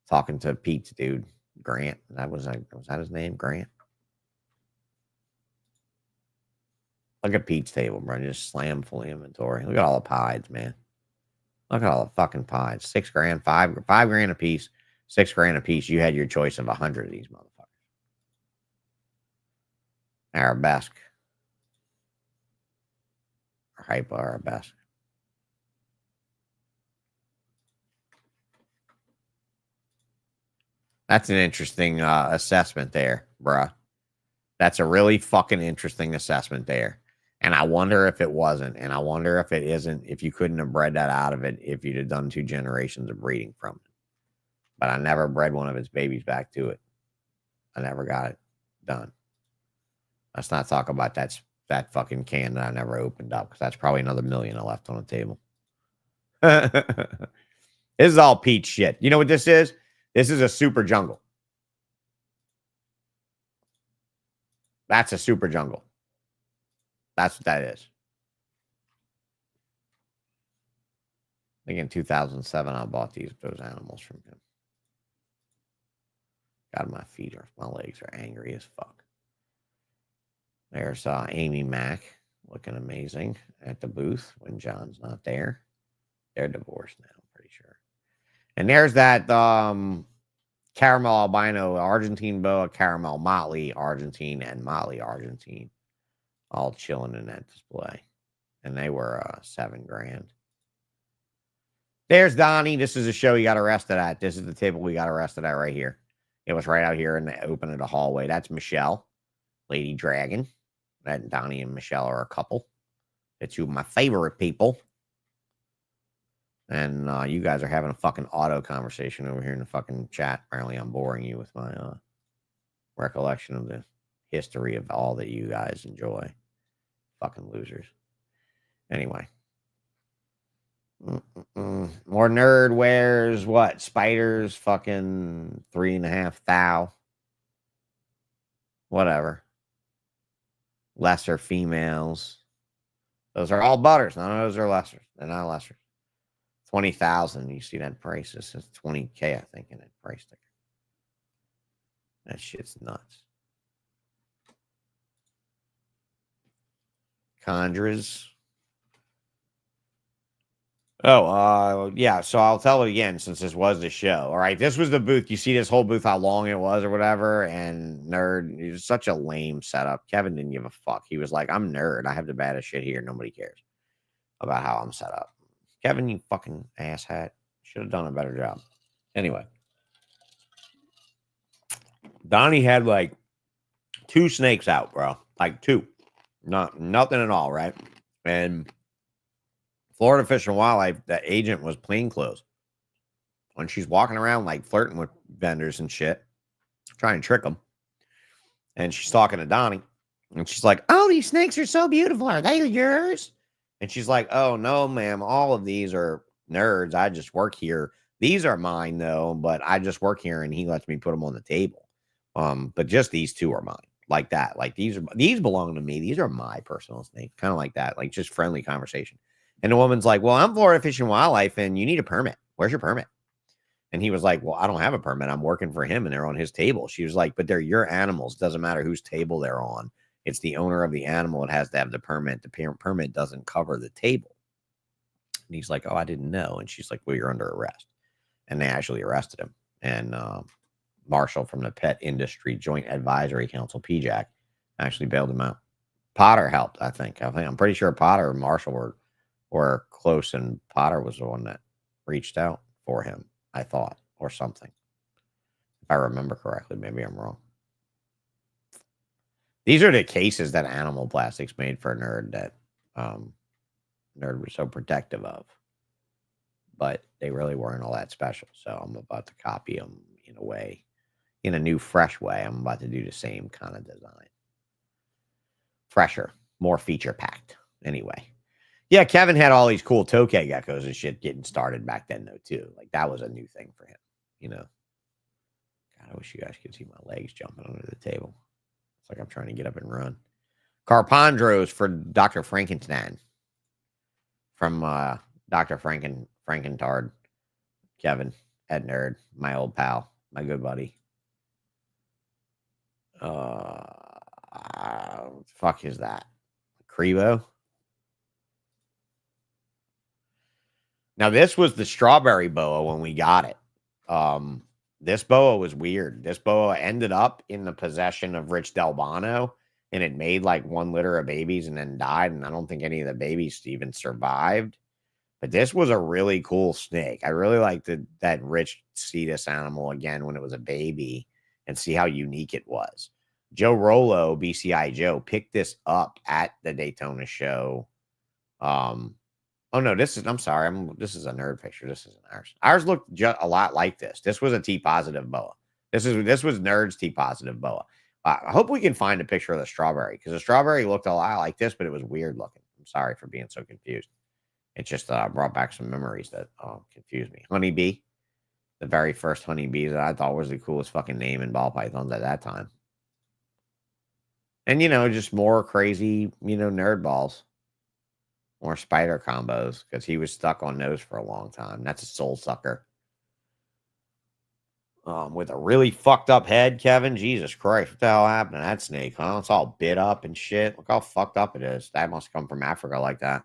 talking to Pete's dude, Grant. Was that his name? Grant? Look at Pete's table, bro. Just slam full inventory. Look at all the pies, man. Look at all the fucking pies. $6 grand, five grand a piece, $6 grand a piece. You had your choice of 100 of these motherfuckers. Arabesque. Or hypo arabesque. That's an interesting assessment there, bruh. That's a really fucking interesting assessment there. And I wonder if it wasn't. And I wonder if it isn't, if you couldn't have bred that out of it if you'd have done 2 generations of breeding from it. But I never bred one of its babies back to it. I never got it done. Let's not talk about that fucking can that I never opened up because that's probably another million I left on the table. This is all Pete shit. You know what this is? This is a super jungle. That's a super jungle. That's what that is. I think in 2007, I bought those animals from him. God, my legs are angry as fuck. There's Amy Mack looking amazing at the booth when John's not there. They're divorced now, I'm pretty sure. And there's that caramel albino Argentine boa, caramel motley Argentine, and motley Argentine all chilling in that display. And they were $7 grand. There's Donnie. This is a show he got arrested at. This is the table we got arrested at right here. It was right out here in the open of the hallway. That's Michelle, Lady Dragon. That Donnie and Michelle are a couple. They're 2 of my favorite people. And you guys are having a fucking auto conversation over here in the fucking chat. Apparently, I'm boring you with my recollection of the history of all that you guys enjoy. Fucking losers. Anyway. More nerd wears what? Spiders, fucking 3.5 thou. Whatever. Lesser females. Those are all butters. None of those are lessers. They're not lessers. 20,000. You see that price? This is 20K, I think, in that price sticker. That shit's nuts. Chondras. Oh, yeah. So I'll tell it again since this was the show. All right. This was the booth. You see this whole booth, how long it was or whatever. And Nerd, it was such a lame setup. Kevin didn't give a fuck. He was like, I'm Nerd. I have the baddest shit here. Nobody cares about how I'm set up. Kevin, you fucking asshat. Should have done a better job. Anyway. Donnie had like 2 snakes out, bro. Like 2. Nothing at all, right? And Florida Fish and Wildlife, the agent was plainclothes. When she's walking around like flirting with vendors and shit, trying to trick them. And she's talking to Donnie. And she's like, oh, these snakes are so beautiful. Are they yours? And she's like, oh, no, ma'am. All of these are Nerds. I just work here. These are mine, though. But I just work here and he lets me put them on the table. But just these 2 are mine. Like that. Like these belong to me. These are my personal snakes. Kind of like that. Like just friendly conversation. And the woman's like, well, I'm Florida Fish and Wildlife and you need a permit. Where's your permit? And he was like, well, I don't have a permit. I'm working for him and they're on his table. She was like, but they're your animals. Doesn't matter whose table they're on. It's the owner of the animal that has to have the permit. The permit doesn't cover the table. And he's like, oh, I didn't know. And she's like, well, you're under arrest. And they actually arrested him. And Marshall from the Pet Industry Joint Advisory Council, PJAC, actually bailed him out. Potter helped, I think. I'm pretty sure Potter and Marshall were close, and Potter was the one that reached out for him, I thought, or something. If I remember correctly, maybe I'm wrong. These are the cases that Animal Plastics made for Nerd that Nerd was so protective of. But they really weren't all that special. So I'm about to copy them in a way, in a new, fresh way. I'm about to do the same kind of design. Fresher, more feature-packed. Anyway. Yeah, Kevin had all these cool tokay geckos and shit getting started back then, though, too. Like, that was a new thing for him, you know. God, I wish you guys could see my legs jumping under the table. It's like I'm trying to get up and run. Carpondros for Dr. Frankenstein. From Dr. Frankentard. Kevin at Nerd. My old pal. My good buddy. Fuck is that? Crebo? Now, this was the strawberry boa when we got it. This boa was weird. This boa ended up in the possession of Rich Delbano, and it made like 1 litter of babies and then died, and I don't think any of the babies even survived. But this was a really cool snake. I really liked that Rich see this animal again when it was a baby and see how unique it was. Joe Rollo, BCI Joe, picked this up at the Daytona show. Oh, no, I'm sorry. This is a Nerd picture. This isn't ours. Ours looked a lot like this. This was a T-positive boa. This was Nerd's T-positive boa. I hope we can find a picture of the strawberry, because the strawberry looked a lot like this, but it was weird looking. I'm sorry for being so confused. It just brought back some memories that confused me. Honeybee. The very first honeybee that I thought was the coolest fucking name in ball pythons at that time. And, just more crazy, nerd balls. More spider combos, because he was stuck on those for a long time. That's a soul sucker. With a really fucked up head, Kevin. Jesus Christ, what the hell happened to that snake, huh? It's all bit up and shit. Look how fucked up it is. That must come from Africa like that.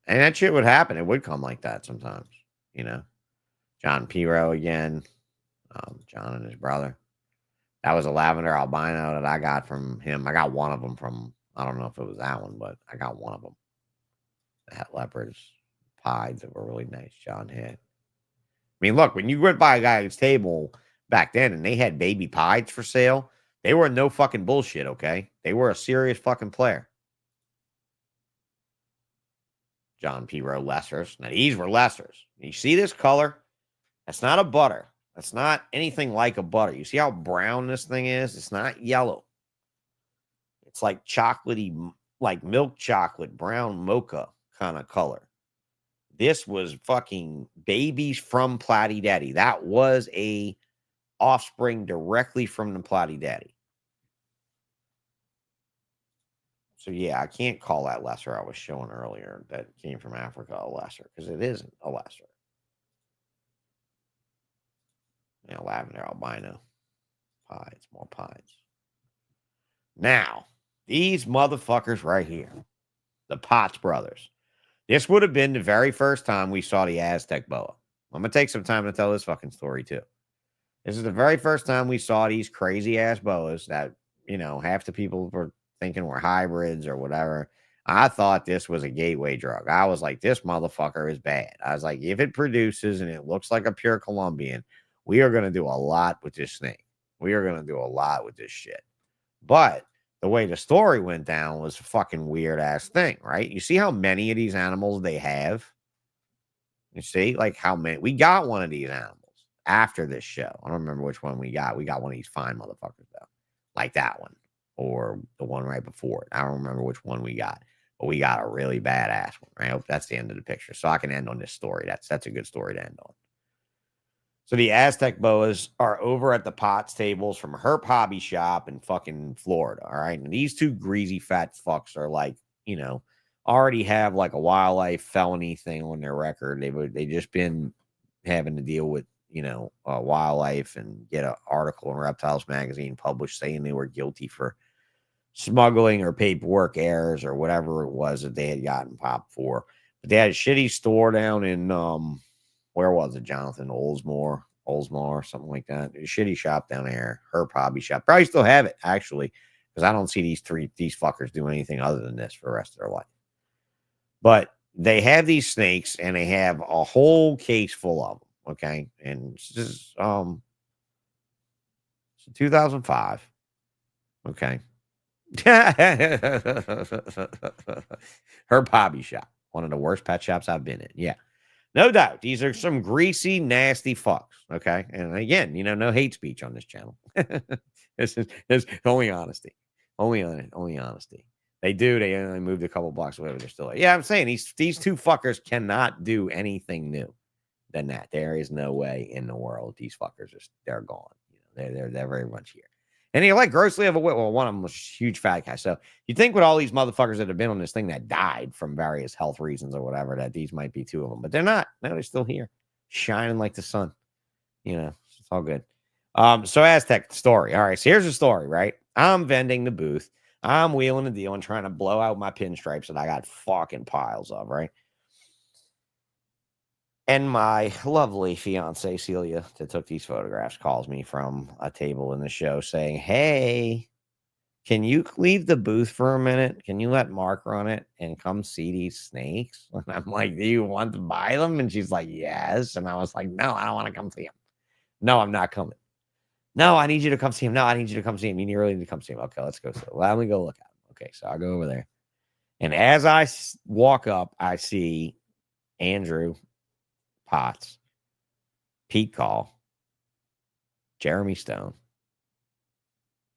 And that shit would happen. It would come like that sometimes, John Piro again. John and his brother. That was a lavender albino that I got from him. I got one of them from, I don't know if it was that one, but I got one of them. They had leopards, pieds that were really nice. John had. I mean, look, when you went by a guy's table back then and they had baby pieds for sale, they were no fucking bullshit, okay? They were a serious fucking player. John Piro Lessers. Now, these were Lessers. You see this color? That's not a butter. That's not anything like a butter. You see how brown this thing is? It's not yellow. It's like chocolatey, like milk chocolate, brown mocha kind of color. This was fucking babies from Platy Daddy. That was a offspring directly from the Platy Daddy. So, yeah, I can't call that lesser I was showing earlier that came from Africa a lesser, because it isn't a lesser. Lavender albino. Pieds, more pieds. Now, these motherfuckers right here, the Potts brothers. This would have been the very first time we saw the Aztec boa. I'm going to take some time to tell this fucking story, too. This is the very first time we saw these crazy-ass boas that, half the people were thinking were hybrids or whatever. I thought this was a gateway drug. I was like, this motherfucker is bad. I was like, if it produces and it looks like a pure Colombian, we are going to do a lot with this snake. We are going to do a lot with this shit. But the way the story went down was a fucking weird-ass thing, right? You see how many of these animals they have? You see? Like how many? We got one of these animals after this show. I don't remember which one we got. We got one of these fine motherfuckers, though. Like that one. Or the one right before it. I don't remember which one we got. But we got a really badass one, right? I hope that's the end of the picture. So I can end on this story. That's a good story to end on. So the Aztec boas are over at the Potts tables from Herp Hobby Shop in fucking Florida, all right? And these two greasy fat fucks are like, already have like a wildlife felony thing on their record. They just been having to deal with, wildlife and get an article in Reptiles magazine published saying they were guilty for smuggling or paperwork errors or whatever it was that they had gotten popped for. But they had a shitty store down in, where was it, Jonathan? Oldsmore. Oldsmar, something like that. A shitty shop down there. Her hobby shop. Probably still have it, actually, because I don't see these fuckers do anything other than this for the rest of their life. But they have these snakes, and they have a whole case full of them. Okay, and this is 2005. Okay. Her hobby shop. One of the worst pet shops I've been in. Yeah. No doubt. These are some greasy, nasty fucks. Okay. And again, no hate speech on this channel. This is only honesty. Only honesty. They only moved a couple blocks away, but they're still like, yeah, I'm saying these two fuckers cannot do anything new than that. There is no way in the world these fuckers they're gone. They're very much here. And you're like grossly overweight. Well, one of them was a huge fat guy. So you think with all these motherfuckers that have been on this thing that died from various health reasons or whatever, that these might be two of them, but they're not. No, they're still here, shining like the sun. It's all good. So Aztec story. All right, so here's the story, right? I'm vending the booth. I'm wheeling the deal and trying to blow out my pinstripes that I got fucking piles of, right? And my lovely fiance, Celia, that took these photographs, calls me from a table in the show saying, hey, can you leave the booth for a minute? Can you let Mark run it and come see these snakes? And I'm like, do you want to buy them? And she's like, yes. And I was like, no, I don't want to come see them. No, I'm not coming. No, I need you to come see him. No, I need you to come see him. You really need to come see him. Okay, let's go. Let me go look at him. Okay, so I'll go over there. And as I walk up, I see Andrew Potts, Pete Call, Jeremy Stone,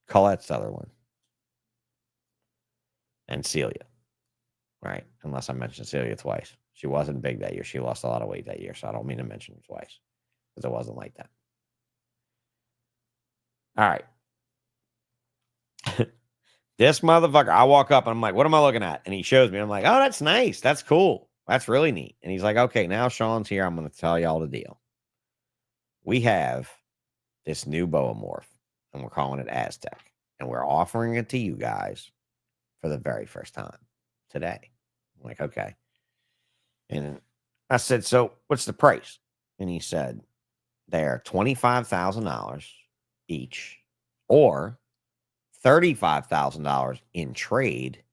Colette Sutherland, and Celia. Right? Unless I mentioned Celia twice. She wasn't big that year. She lost a lot of weight that year, so I don't mean to mention it twice because it wasn't like that. All right. This motherfucker, I walk up and I'm like, what am I looking at? And he shows me. I'm like, oh, that's nice. That's cool. That's really neat. And he's like, okay, now Sean's here. I'm going to tell y'all the deal. We have this new boa morph, and we're calling it Aztec. And we're offering it to you guys for the very first time today. I'm like, okay. And I said, so what's the price? And he said, they're $25,000 each or $35,000 in trade,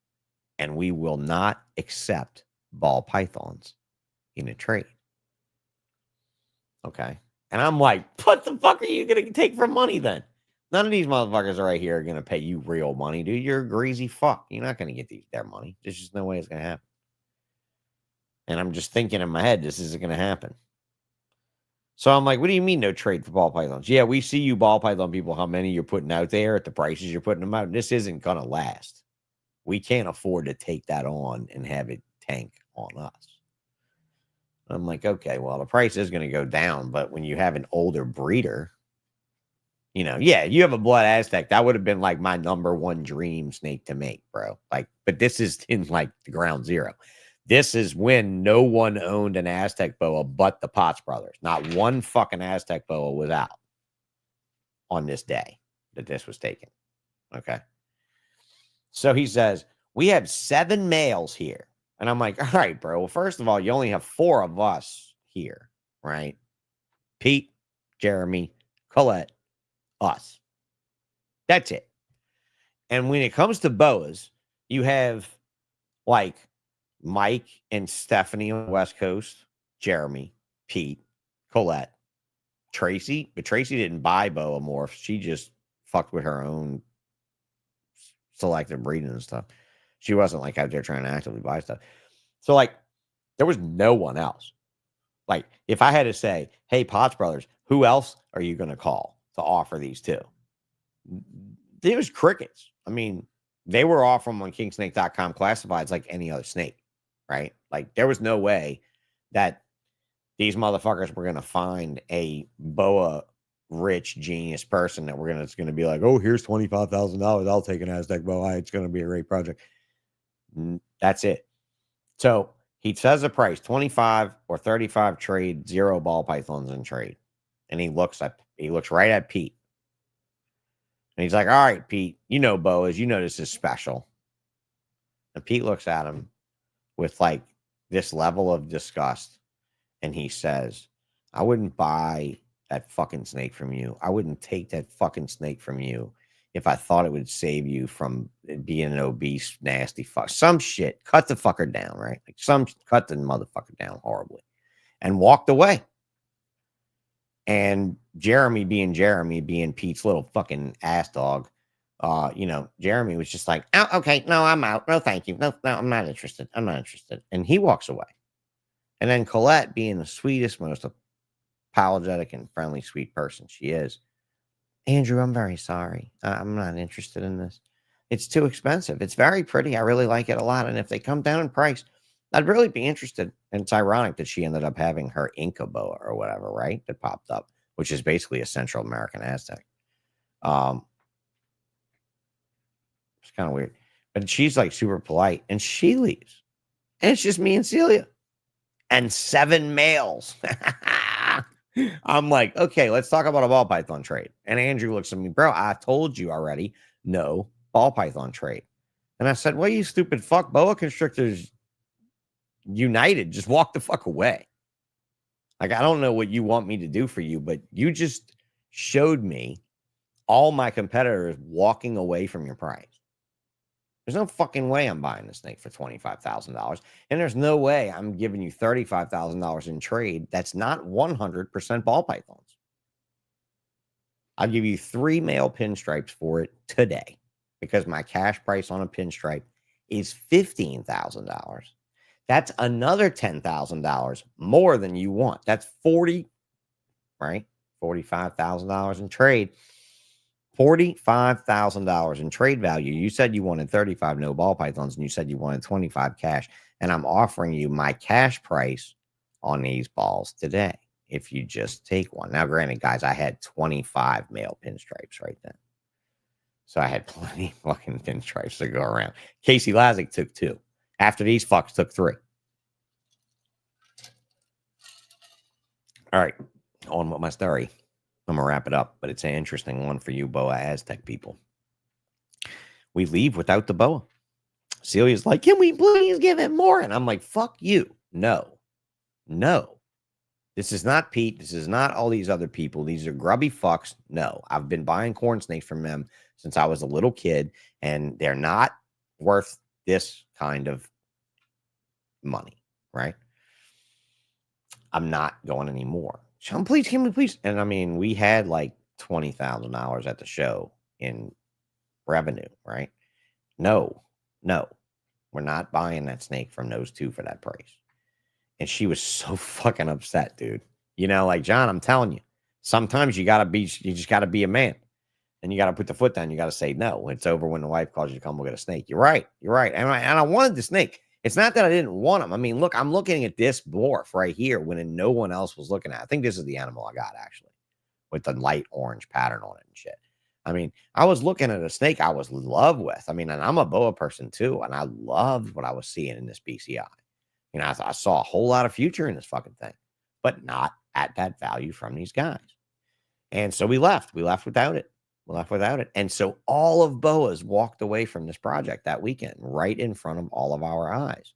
and we will not accept ball pythons in a trade. Okay. And I'm like, what the fuck are you going to take for money then? None of these motherfuckers right here are going to pay you real money, dude. You're a greasy fuck. You're not going to get their money. There's just no way it's going to happen. And I'm just thinking in my head, this isn't going to happen. So I'm like, what do you mean no trade for ball pythons? Yeah, we see you ball python people, how many you're putting out there at the prices you're putting them out. This isn't going to last. We can't afford to take that on and have it tank on us. I'm like, okay, well, the price is going to go down. But when you have an older breeder, yeah, you have a blood Aztec. That would have been like my number one dream snake to make, bro. Like, but this is in like the ground zero. This is when no one owned an Aztec boa but the Potts brothers. Not one fucking Aztec boa was out on this day that this was taken. Okay. So he says, we have 7 males here. And I'm like, all right, bro. Well, first of all, you only have 4 of us here, right? Pete, Jeremy, Colette, us. That's it. And when it comes to boas, you have like Mike and Stephanie on the West Coast, Jeremy, Pete, Colette, Tracy. But Tracy didn't buy boa morphs. She just fucked with her own selective breeding and stuff. She wasn't like out there trying to actively buy stuff. So like there was no one else. Like if I had to say, hey, Potts brothers, who else are you going to call to offer these to? There was crickets. I mean, they were offering on kingsnake.com classifieds like any other snake, right? Like there was no way that these motherfuckers were going to find a boa rich genius person that it's going to be like, oh, here's $25,000. I'll take an Aztec boa. It's going to be a great project. That's it. So he says the price 25 or 35 trade, 0 ball pythons in trade. And he looks right at Pete. And he's like, all right, Pete, boas, this is special. And Pete looks at him with like this level of disgust. And he says, I wouldn't buy that fucking snake from you. I wouldn't take that fucking snake from you if I thought it would save you from being an obese, nasty fuck. Some shit. Cut the fucker down, right? Like cut the motherfucker down horribly. And walked away. And Jeremy being Pete's little fucking ass dog, Jeremy was just like, oh, okay, no, I'm out. No, thank you. No, I'm not interested. I'm not interested. And he walks away. And then Colette, being the sweetest, most apologetic and friendly, sweet person she is, Andrew, I'm very sorry. I'm not interested in this. It's too expensive. It's very pretty. I really like it a lot. And if they come down in price, I'd really be interested. And it's ironic that she ended up having her Inca boa or whatever, right? That popped up, which is basically a Central American Aztec. It's kind of weird. But she's like super polite and she leaves. And it's just me and Celia and 7 males. I'm like, okay, let's talk about a ball python trade. And Andrew looks at me, bro, I told you already, no ball python trade. And I said, well, you stupid fuck, boa constrictors united, just walk the fuck away. Like, I don't know what you want me to do for you, but you just showed me all my competitors walking away from your price. There's no fucking way I'm buying this snake for $25,000. And there's no way I'm giving you $35,000 in trade. That's not 100% ball pythons. I'll give you 3 male pinstripes for it today because my cash price on a pinstripe is $15,000. That's another $10,000 more than you want. That's 40, right? $45,000 in trade. $45,000 in trade value. You said you wanted 35 no ball pythons and you said you wanted 25 cash. And I'm offering you my cash price on these balls today if you just take one. Now, granted, guys, I had 25 male pinstripes right then. So I had plenty of fucking pinstripes to go around. Casey Lazick took 2. After these fucks took 3. All right. On with my story. I'm going to wrap it up, but it's an interesting one for you boa Aztec people. We leave without the boa. Celia's like, can we please give it more? And I'm like, fuck you. No. This is not Pete. This is not all these other people. These are grubby fucks. No, I've been buying corn snakes from them since I was a little kid, and they're not worth this kind of money, right? I'm not going anymore. Sean, please, can we please? And I mean, we had like $20,000 at the show in revenue, right? No, we're not buying that snake from those 2 for that price. And she was so fucking upset, dude. Like, John, I'm telling you, sometimes you just gotta be a man. And you gotta put the foot down. You gotta say no. It's over when the wife calls you to come look at a snake. You're right. And I wanted the snake. It's not that I didn't want him. I mean, look, I'm looking at this morph right here when no one else was looking at it. I think this is the animal I got, actually, with the light orange pattern on it and shit. I mean, I was looking at a snake I was in love with. I mean, and I'm a boa person too, and I loved what I was seeing in this BCI. I saw a whole lot of future in this fucking thing, but not at that value from these guys. And so we left. We left without it. And so all of boas walked away from this project that weekend, right in front of all of our eyes.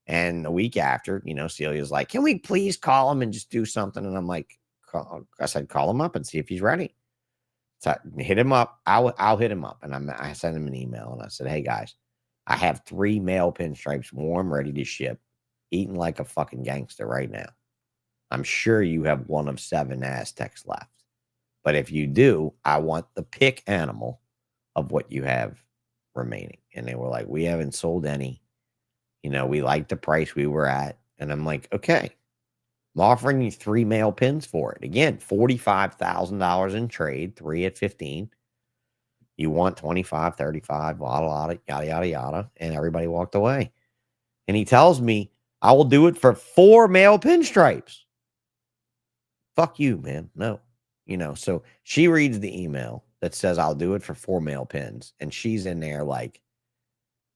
And a week after, Celia's like, can we please call him and just do something? And I'm like, I said, call him up and see if he's ready. So hit him up. I'll hit him up. And I sent him an email and I said, hey guys, I have 3 male pinstripes warm, ready to ship, eating like a fucking gangster right now. I'm sure you have one of 7 Aztecs left. But if you do, I want the pick animal of what you have remaining. And they were like, we haven't sold any. We like the price we were at. And I'm like, okay, I'm offering you 3 male pins for it. Again, $45,000 in trade, 3 at 15. You want 25, 35, yada, yada, yada. And everybody walked away. And he tells me, I will do it for 4 male pinstripes. Fuck you, man. No. So she reads the email that says I'll do it for 4 male pins. And she's in there like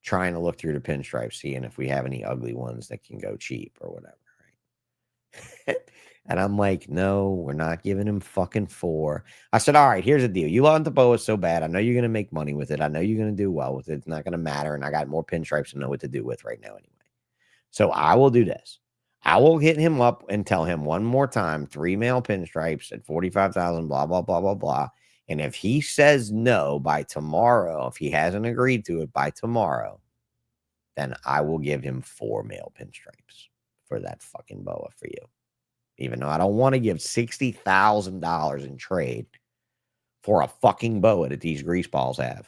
trying to look through the pinstripes, seeing if we have any ugly ones that can go cheap or whatever. Right? And I'm like, no, we're not giving him fucking 4. I said, all right, here's the deal. You want the boa so bad. I know you're going to make money with it. I know you're going to do well with it. It's not going to matter. And I got more pinstripes to know what to do with right now anyway. So I will do this. I will hit him up and tell him one more time, 3 male pinstripes at 45,000, blah, blah, blah, blah, blah. And if he says no by tomorrow, if he hasn't agreed to it by tomorrow, then I will give him 4 male pinstripes for that fucking boa for you. Even though I don't want to give $60,000 in trade for a fucking boa that these grease balls have.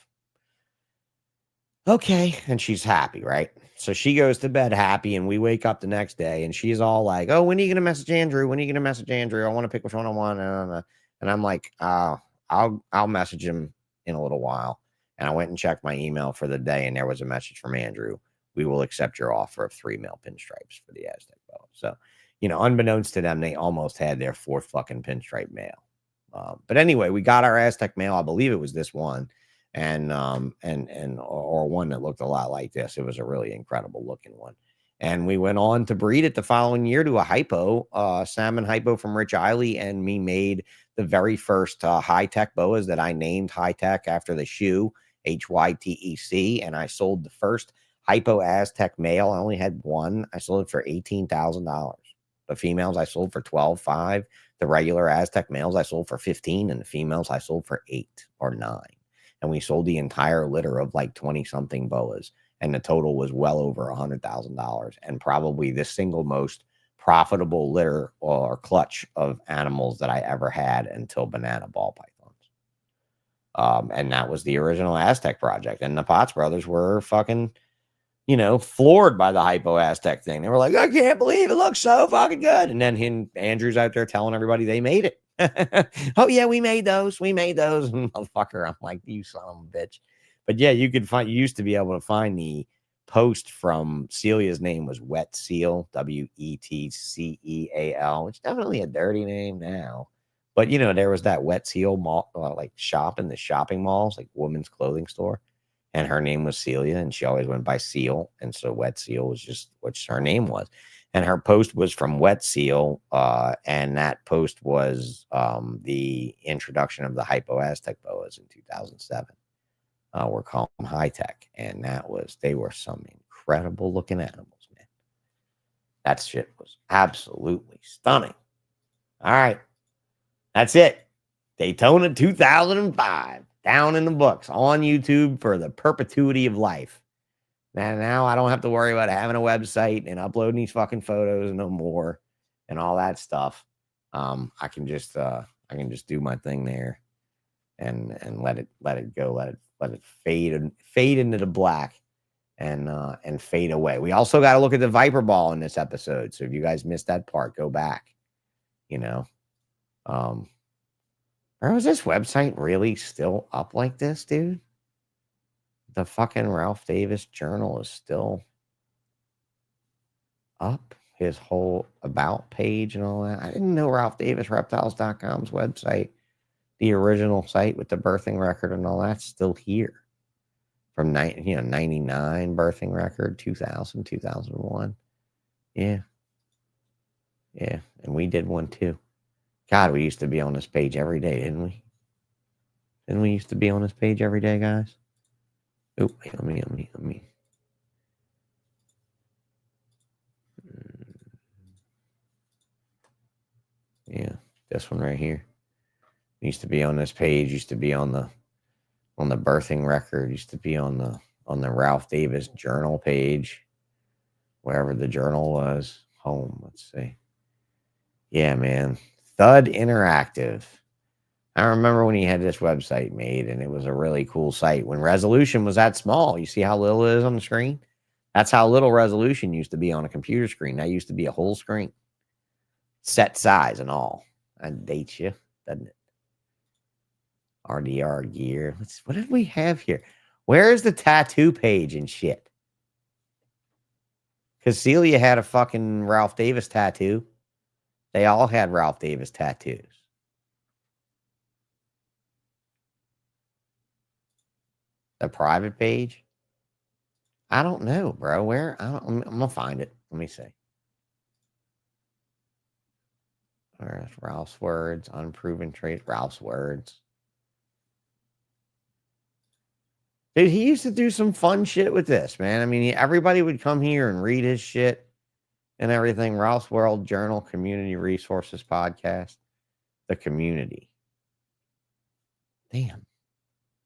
Okay. And she's happy, right? So she goes to bed happy, and we wake up the next day, and she's all like, oh, when are you going to message Andrew? When are you going to message Andrew? I want to pick which one I want. And I'm like, I'll message him in a little while. And I went and checked my email for the day, and there was a message from Andrew. We will accept your offer of 3 male pinstripes for the Aztec boa. So, unbeknownst to them, they almost had their 4th fucking pinstripe male. But anyway, we got our Aztec male. I believe it was this one. Or one that looked a lot like this. It was a really incredible looking one. And we went on to breed it the following year to a hypo, salmon hypo from Rich Eiley, and me made the very first high-tech boas that I named high-tech after the shoe, HYTEC, and I sold the first hypo Aztec male. I only had one. I sold it for $18,000. The females I sold for $12,500. The regular Aztec males I sold for $15,000, and the females I sold for $8,000 or $9,000. And we sold the entire litter of like 20-something boas. And the total was well over $100,000, and probably the single most profitable litter or clutch of animals that I ever had until banana ball pythons. And that was the original Aztec project. And the Potts brothers were fucking, floored by the hypo Aztec thing. They were like, I can't believe it looks so fucking good. And then Andrew's out there telling everybody they made it. Oh yeah, we made those. And motherfucker, I'm like, you son of a bitch. But yeah, you used to be able to find the post from Celia's name was Wet Seal, WETCEAL, which definitely a dirty name now. But there was that Wet Seal mall, like shop in the shopping malls, like women's clothing store. And her name was Celia, and she always went by Seal. And so Wet Seal was just what her name was. And her post was from Wet Seal, and that post was the introduction of the Hypo Aztec boas in 2007. We're calling them high tech, and they were some incredible looking animals, man. That shit was absolutely stunning. All right, that's it. Daytona 2005, down in the books on YouTube for the perpetuity of life. Now I don't have to worry about having a website and uploading these fucking photos no more and all that stuff. I can just do my thing there and let it go, let it fade into the black and fade away. We also got to look at the Viper ball in this episode. So if you guys missed that part, go back. Or is this website really still up like this, dude? The fucking Ralph Davis Journal is still up. His whole about page and all that. I didn't know RalphDavisReptiles.com's website, the original site with the birthing record and all that's still here. From 99 birthing record, 2000, 2001. Yeah. Yeah. And we did one too. God, we used to be on this page every day, didn't we? Didn't we used to be on this page every day, guys? Oh, let me. Yeah, this one right here. Used to be on this page. Used to be on the birthing record. Used to be on the Ralph Davis Journal page, wherever the journal was. Home. Let's see. Yeah, man. Thud Interactive. I remember when he had this website made, and it was a really cool site when resolution was that small. You see how little it is on the screen? That's how little resolution used to be on a computer screen. That used to be a whole screen. Set size and all. That dates you, doesn't it? RDR gear. What did we have here? Where is the tattoo page and shit? Because Celia had a fucking Ralph Davis tattoo. They all had Ralph Davis tattoos. The private page? I don't know, bro. Where? I'm going to find it. Let me see. Where's Ralph's words? Unproven traits. Ralph's words. Dude, he used to do some fun shit with this, man. I mean, everybody would come here and read his shit. and everything. Ralph's World Journal, Community Resources Podcast, the community. Damn.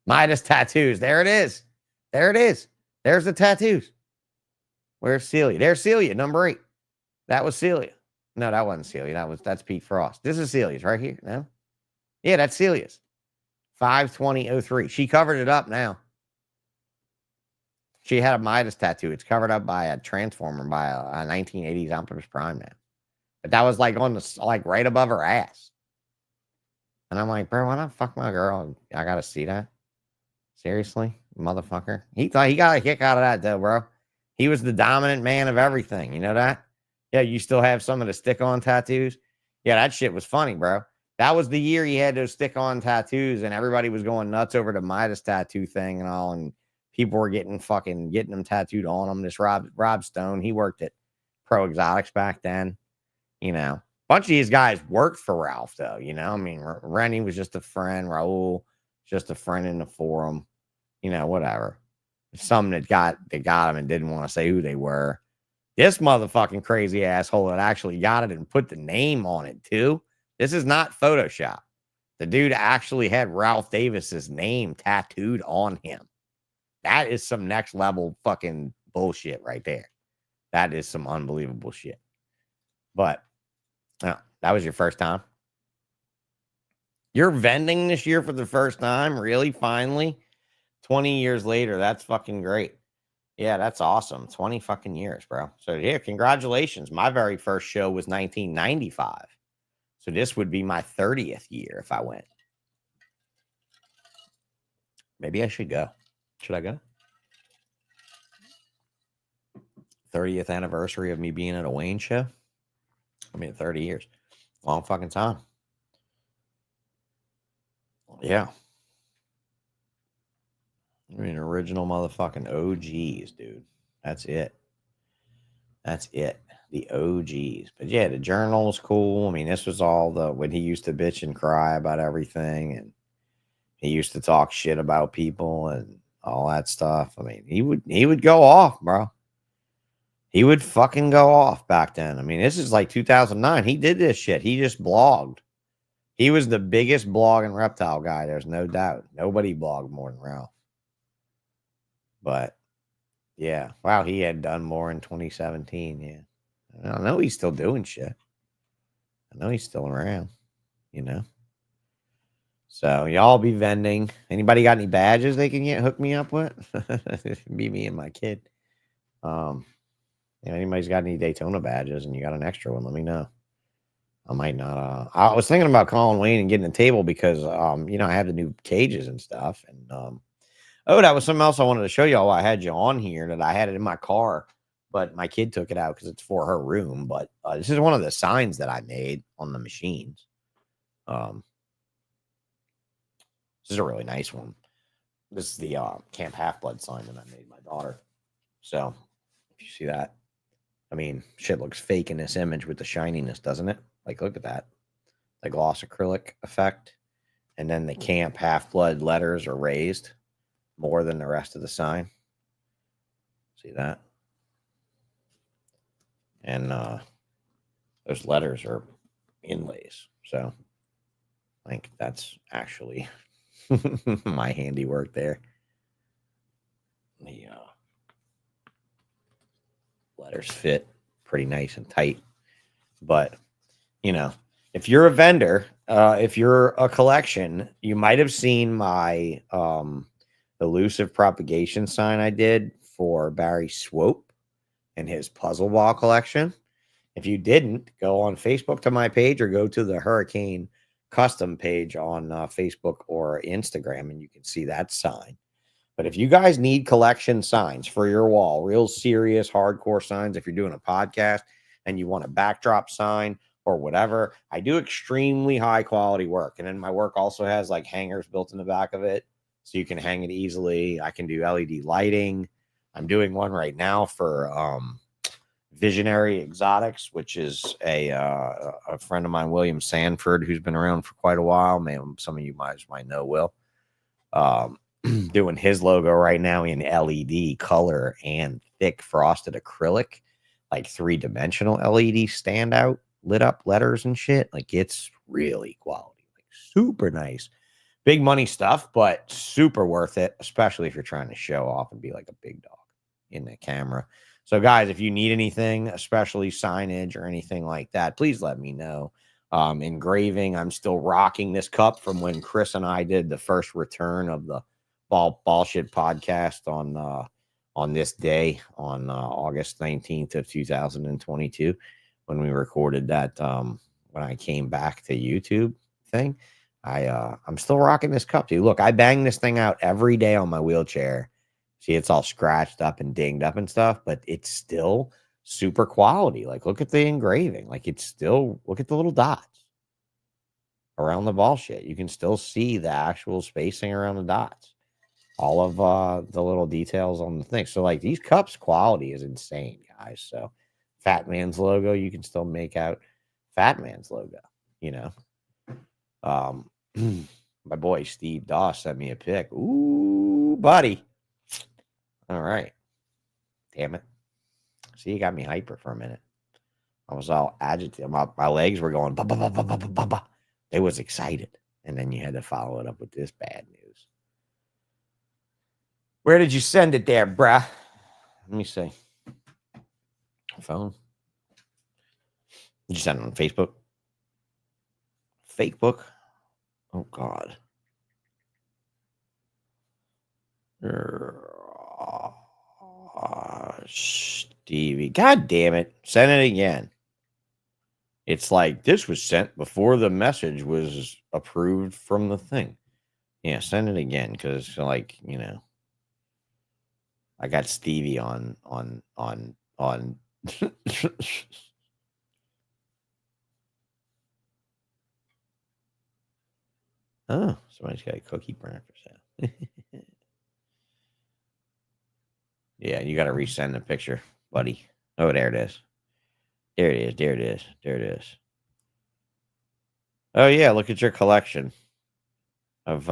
Midas tattoos. There it is. There it is. There's the tattoos. Where's Celia? There's Celia, number 8. That was Celia. No, that wasn't Celia. That's Pete Frost. This is Celia's right here. No? Yeah, that's Celia's. 5/20/03. She covered it up now. She had a Midas tattoo. It's covered up by a Transformer, by a 1980s Optimus Prime now. But that was like on the, like right above her ass. And I'm like, bro, why not fuck my girl? I gotta see that. Seriously, motherfucker. He thought he got a kick out of that though, bro. He was the dominant man of everything. You know that? Yeah, you still have some of the stick-on tattoos? Yeah, that shit was funny, bro. That was the year he had those stick-on tattoos, and everybody was going nuts over the Midas tattoo thing and all, and people were getting them tattooed on them. This Rob Stone, he worked at Pro Exotics back then. You know, a bunch of these guys worked for Ralph, though. You know, I mean, Rennie was just a friend. Raul, just a friend in the forum. You know, whatever. Some that got him and didn't want to say who they were. This motherfucking crazy asshole that actually got it and put the name on it, too. This is not Photoshop. The dude actually had Ralph Davis's name tattooed on him. That is some next level fucking bullshit right there. That is some unbelievable shit. But that was your first time. You're vending this year for the first time? Really? Finally? 20 years later. That's fucking great. Yeah, that's awesome. 20 fucking years, bro. So, yeah, congratulations. My very first show was 1995. So this would be my 30th year if I went. Maybe I should go. Should I go? 30th anniversary of me being at a Wayne show. I mean, 30 years. Long fucking time. Yeah. I mean, original motherfucking OGs, dude. That's it. That's it. The OGs. But yeah, the journal was cool. I mean, this was all when he used to bitch and cry about everything, and he used to talk shit about people and all that stuff. I mean, he would go off, bro. He would fucking go off back then. I mean, this is like 2009. He did this shit. He just blogged. He was the biggest blogging reptile guy. There's no doubt. Nobody blogged more than Ralph. But yeah, wow, he had done more in 2017. Yeah, I know he's still doing shit. I know he's still around. You know. So y'all be vending. Anybody got any badges they can hook me up with? Be me and my kid. If anybody's got any Daytona badges and you got an extra one, let me know. I might not. I was thinking about calling Wayne and getting a table because, you know, I have the new cages and stuff. And, oh, that was something else I wanted to show y'all. I had you on here that I had it in my car, but my kid took it out because it's for her room. But this is one of the signs that I made on the machines. This is a really nice one. This is the Camp Half-Blood sign that I made my daughter. So if you see that, I mean, shit looks fake in this image with the shininess, doesn't it? Like, look at that. The gloss acrylic effect. And then the Camp Half-Blood letters are raised more than the rest of the sign. See that? And those letters are inlays. So I think that's actually my handiwork there. The letters fit pretty nice and tight. But, you know, if you're a vendor, if you're a collection, you might have seen my elusive propagation sign I did for Barry Swope and his puzzle ball collection. If you didn't, go on Facebook to my page or go to the Hurricane custom page on Facebook or Instagram, and you can see that sign. But if you guys need collection signs for your wall, real serious hardcore signs, if you're doing a podcast and you want a backdrop sign or whatever, I do extremely high quality work. And then my work also has like hangers built in the back of it, so you can hang it easily. I can do LED lighting. I'm doing one right now for Visionary Exotics, which is a friend of mine, William Sanford, who's been around for quite a while. Man, some of you might know Will. Doing his logo right now in LED color and thick frosted acrylic. like 3-dimensional LED standout lit up letters and shit. Like it's really quality, like super nice. Big money stuff, but super worth it, especially if you're trying to show off and be like a big dog in the camera. So, guys, if you need anything, especially signage or anything like that, please let me know. Engraving, I'm still rocking this cup from when Chris and I did the first return of the Ball Shit podcast on this day, on August 19th of 2022, when we recorded that, when I came back to YouTube thing. I'm still rocking this cup, dude. Look, I bang this thing out every day on my wheelchair. See, it's all scratched up and dinged up and stuff, but it's still super quality. Like, look at the engraving. Like, it's still, look at the little dots around the ball shit. You can still see the actual spacing around the dots. All of the little details on the thing. So, like, these cups quality is insane, guys. So, Fat Man's logo, you can still make out Fat Man's logo, you know. My boy Steve Doss sent me a pic. Ooh, buddy. All right. Damn it. See, you got me hyper for a minute. I was all agitated. My legs were going, bah, bah, bah, bah, bah, bah, bah. They was excited. And then you had to follow it up with this bad news. Where did you send it there, bruh? Let me see. Phone. Did you send it on Facebook? Facebook? Oh, God. Stevie. God damn it. Send it again. It's like this was sent before the message was approved from the thing. Yeah, send it again because, like, you know, I got Stevie on. Oh, somebody's got a cookie burner for sale. Yeah, you got to resend the picture, buddy. Oh, there it is. There it is. There it is. There it is. Oh, yeah, look at your collection of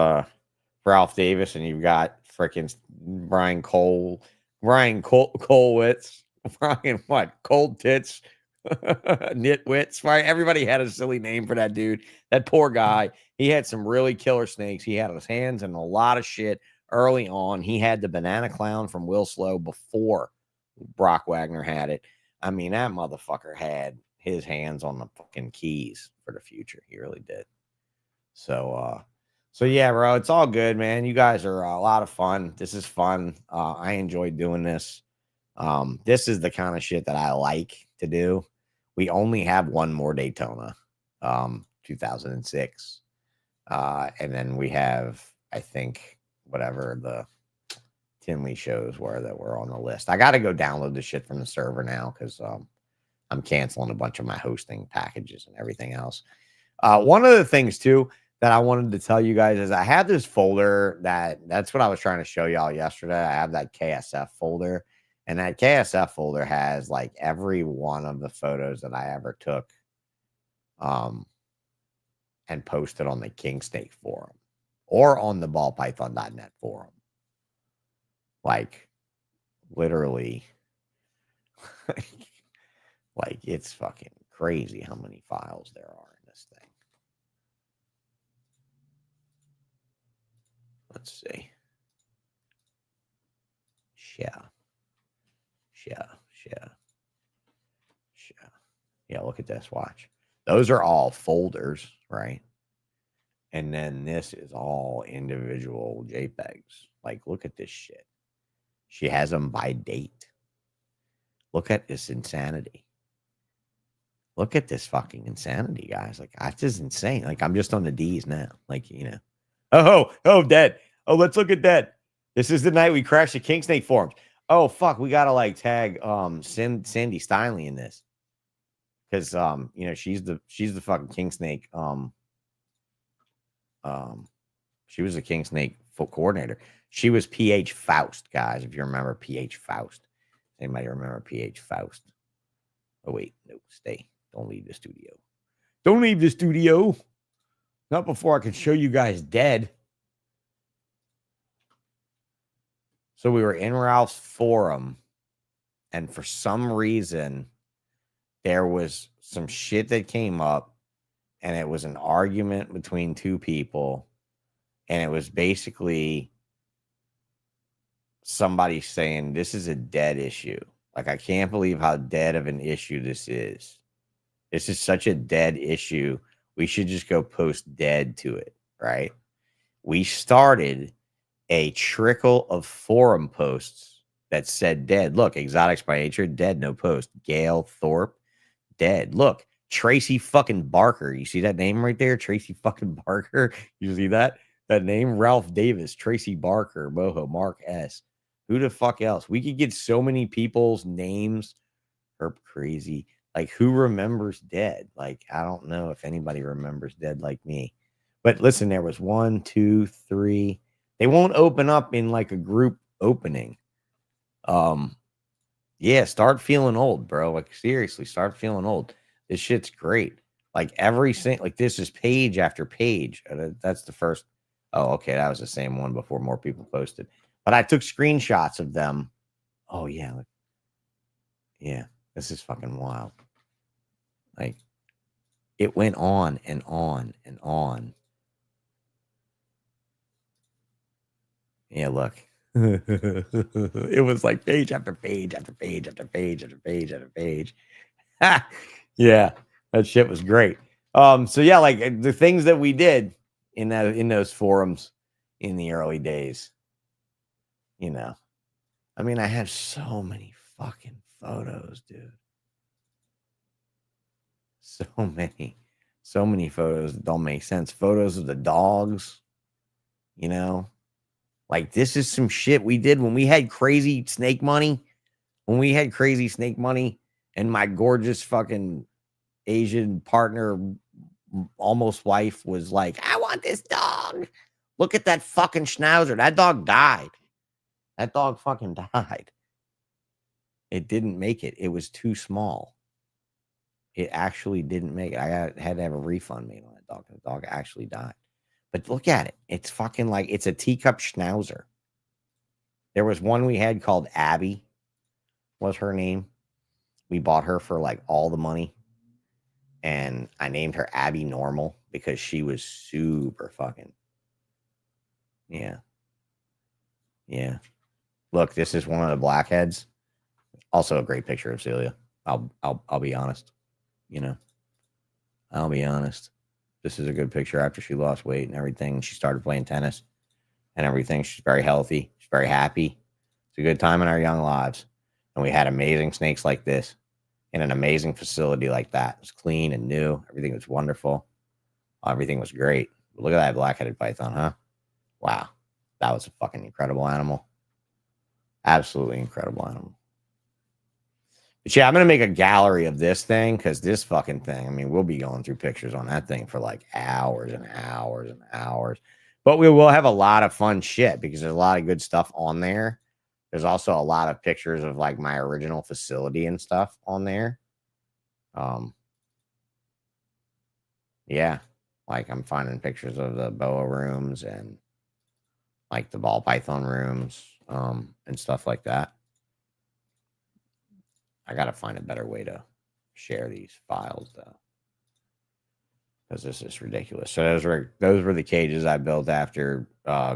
Ralph Davis, and you've got freaking Brian Colwitz, Brian what? Cold Tits, Nitwits. Right? Everybody had a silly name for that dude. That poor guy. He had some really killer snakes. He had his hands in a lot of shit early on. He had the banana clown from Will Slow before Brock Wagner had it. I mean, that motherfucker had his hands on the fucking keys for the future. He really did. So yeah, bro, it's all good, man. You guys are a lot of fun. This is fun. I enjoy doing this. This is the kind of shit that I like to do. We only have one more Daytona, 2006. And then we have, I think, whatever the Tinley shows were that were on the list. I got to go download the shit from the server now because I'm canceling a bunch of my hosting packages and everything else. One of the things, too, that I wanted to tell you guys is I have this folder that's what I was trying to show y'all yesterday. I have that KSF folder, and that KSF folder has like every one of the photos that I ever took and posted on the King Snake forum or on the ballpython.net forum. Like literally like it's fucking crazy how many files there are in this thing. Let's see. Yeah, look at this. Watch. Those are all folders, right? And then this is all individual JPEGs. Like, look at this shit. She has them by date. Look at this insanity. Look at this fucking insanity, guys. Like, that's just insane. Like, I'm just on the D's now. Like, you know. Oh, dead. Oh, let's look at that. This is the night we crashed the King Snake forums. Oh, fuck. We got to, like, tag Sandy Steinley in this. Because, you know, she's the fucking King Snake. She was a King Snake coordinator. She was PH Faust, guys. If you remember PH Faust. Anybody remember PH Faust? Oh, wait. No, stay. Don't leave the studio. Don't leave the studio. Not before I can show you guys dead. So we were in Ralph's forum, and for some reason, there was some shit that came up, and it was an argument between two people, and it was basically somebody saying this is a dead issue. Like, I can't believe how dead of an issue this is. This is such a dead issue. We should just go post dead to it, right? We started a trickle of forum posts that said dead. Look, Exotics by Nature, dead, no post. Gail Thorpe, dead. Look, Tracy fucking Barker. You see that name right there? Tracy fucking Barker. You see that? That name? Ralph Davis, Tracy Barker, Boho, Mark S. Who the fuck else? We could get so many people's names. Herb Crazy. Like, who remembers dead? Like, I don't know if anybody remembers dead like me. But listen, there was 1, 2, 3. They won't open up in like a group opening. Yeah, start feeling old, bro. Like, seriously, start feeling old. This shit's great. Like, like, this is page after page. That's the first. Oh, okay, that was the same one before more people posted. But I took screenshots of them. Oh yeah, yeah. This is fucking wild. Like, it went on and on and on. Yeah, look. It was like page after page after page after page after page after page. Yeah, that shit was great. So yeah, like the things that we did in those forums in the early days, you know. I mean, I have so many fucking photos, dude. So many photos that don't make sense. Photos of the dogs, you know. Like, this is some shit we did when we had crazy snake money. When we had crazy snake money, and my gorgeous fucking Asian partner, almost wife, was like, I want this dog. Look at that fucking schnauzer. That dog died. That dog fucking died. It didn't make it. It was too small. It actually didn't make it. Had to have a refund made on that dog. The dog actually died. But look at it. It's fucking like, it's a teacup schnauzer. There was one we had called Abby, was her name. We bought her for like all the money. And I named her Abby Normal because she was super fucking. Yeah. Yeah. Look, this is one of the blackheads. Also a great picture of Celia. I'll be honest. You know. I'll be honest. This is a good picture after she lost weight and everything. She started playing tennis and everything. She's very healthy. She's very happy. It's a good time in our young lives. And we had amazing snakes like this in an amazing facility like that. It was clean and new. Everything was wonderful. Everything was great. Look at that black-headed python, huh? Wow. That was a fucking incredible animal. Absolutely incredible animal. But yeah, I'm going to make a gallery of this thing because this fucking thing, I mean, we'll be going through pictures on that thing for like hours and hours and hours. But we will have a lot of fun shit because there's a lot of good stuff on there. There's also a lot of pictures of like my original facility and stuff on there. Yeah, like I'm finding pictures of the boa rooms and like the ball python rooms, and stuff like that. I gotta find a better way to share these files though, because this is ridiculous. So those were the cages I built after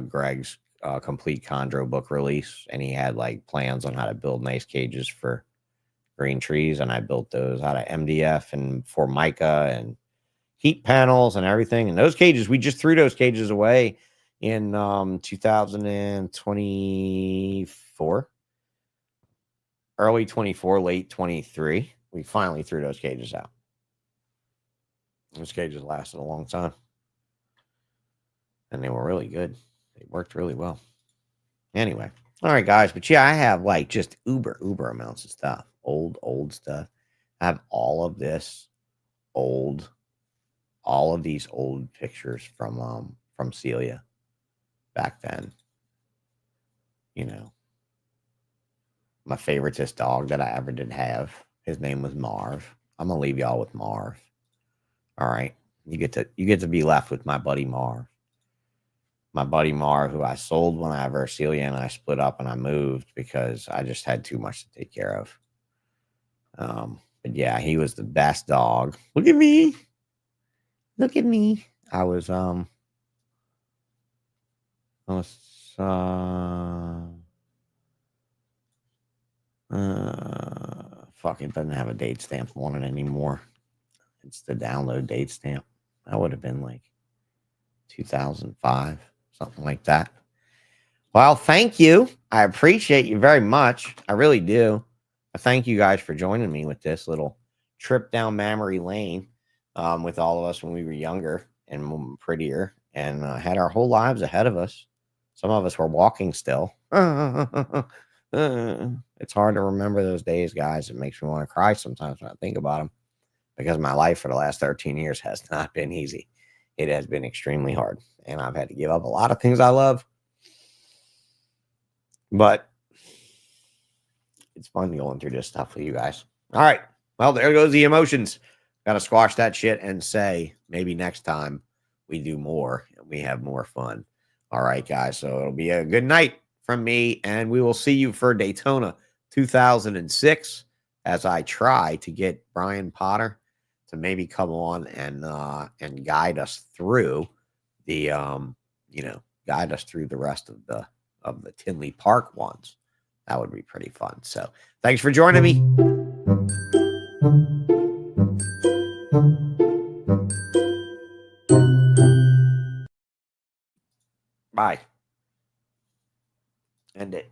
Greg's complete chondro book release, and he had like plans on how to build nice cages for green trees, and I built those out of MDF and Formica and heat panels and everything. And those cages, we just threw those cages away in 2024, early 24, late 23. We finally threw those cages out. Those cages lasted a long time, and they were really good. They worked really well. Anyway, all right, guys. But yeah, I have like just uber amounts of stuff, old stuff. I have all of this old, all of these old pictures from Celia back then. You know, my favoritist dog that I ever did have, his name was Marv. I'm gonna leave y'all with Marv. All right, you get to be left with my buddy Marv. My buddy Marv, who I sold whenever Celia and I split up and I moved because I just had too much to take care of. But yeah, he was the best dog. Look at me. Look at me. I was fucking doesn't have a date stamp on it anymore. It's the download date stamp. That would have been like 2005, something like that. Well, thank you. I appreciate you very much. I really do. I thank you guys for joining me with this little trip down memory lane with all of us when we were younger and prettier and had our whole lives ahead of us. Some of us were walking still. It's hard to remember those days, guys. It makes me want to cry sometimes when I think about them because my life for the last 13 years has not been easy. It has been extremely hard, and I've had to give up a lot of things I love. But it's fun going through this stuff with you guys. All right. Well, there goes the emotions. Got to squash that shit and say maybe next time we do more and we have more fun. All right, guys. So it'll be a good night from me, and we will see you for Daytona 2006 as I try to get Brian Potter to maybe come on and guide us through the guide us through the rest of the Tinley Park ones. That would be pretty fun. So thanks for joining me. Bye. End it.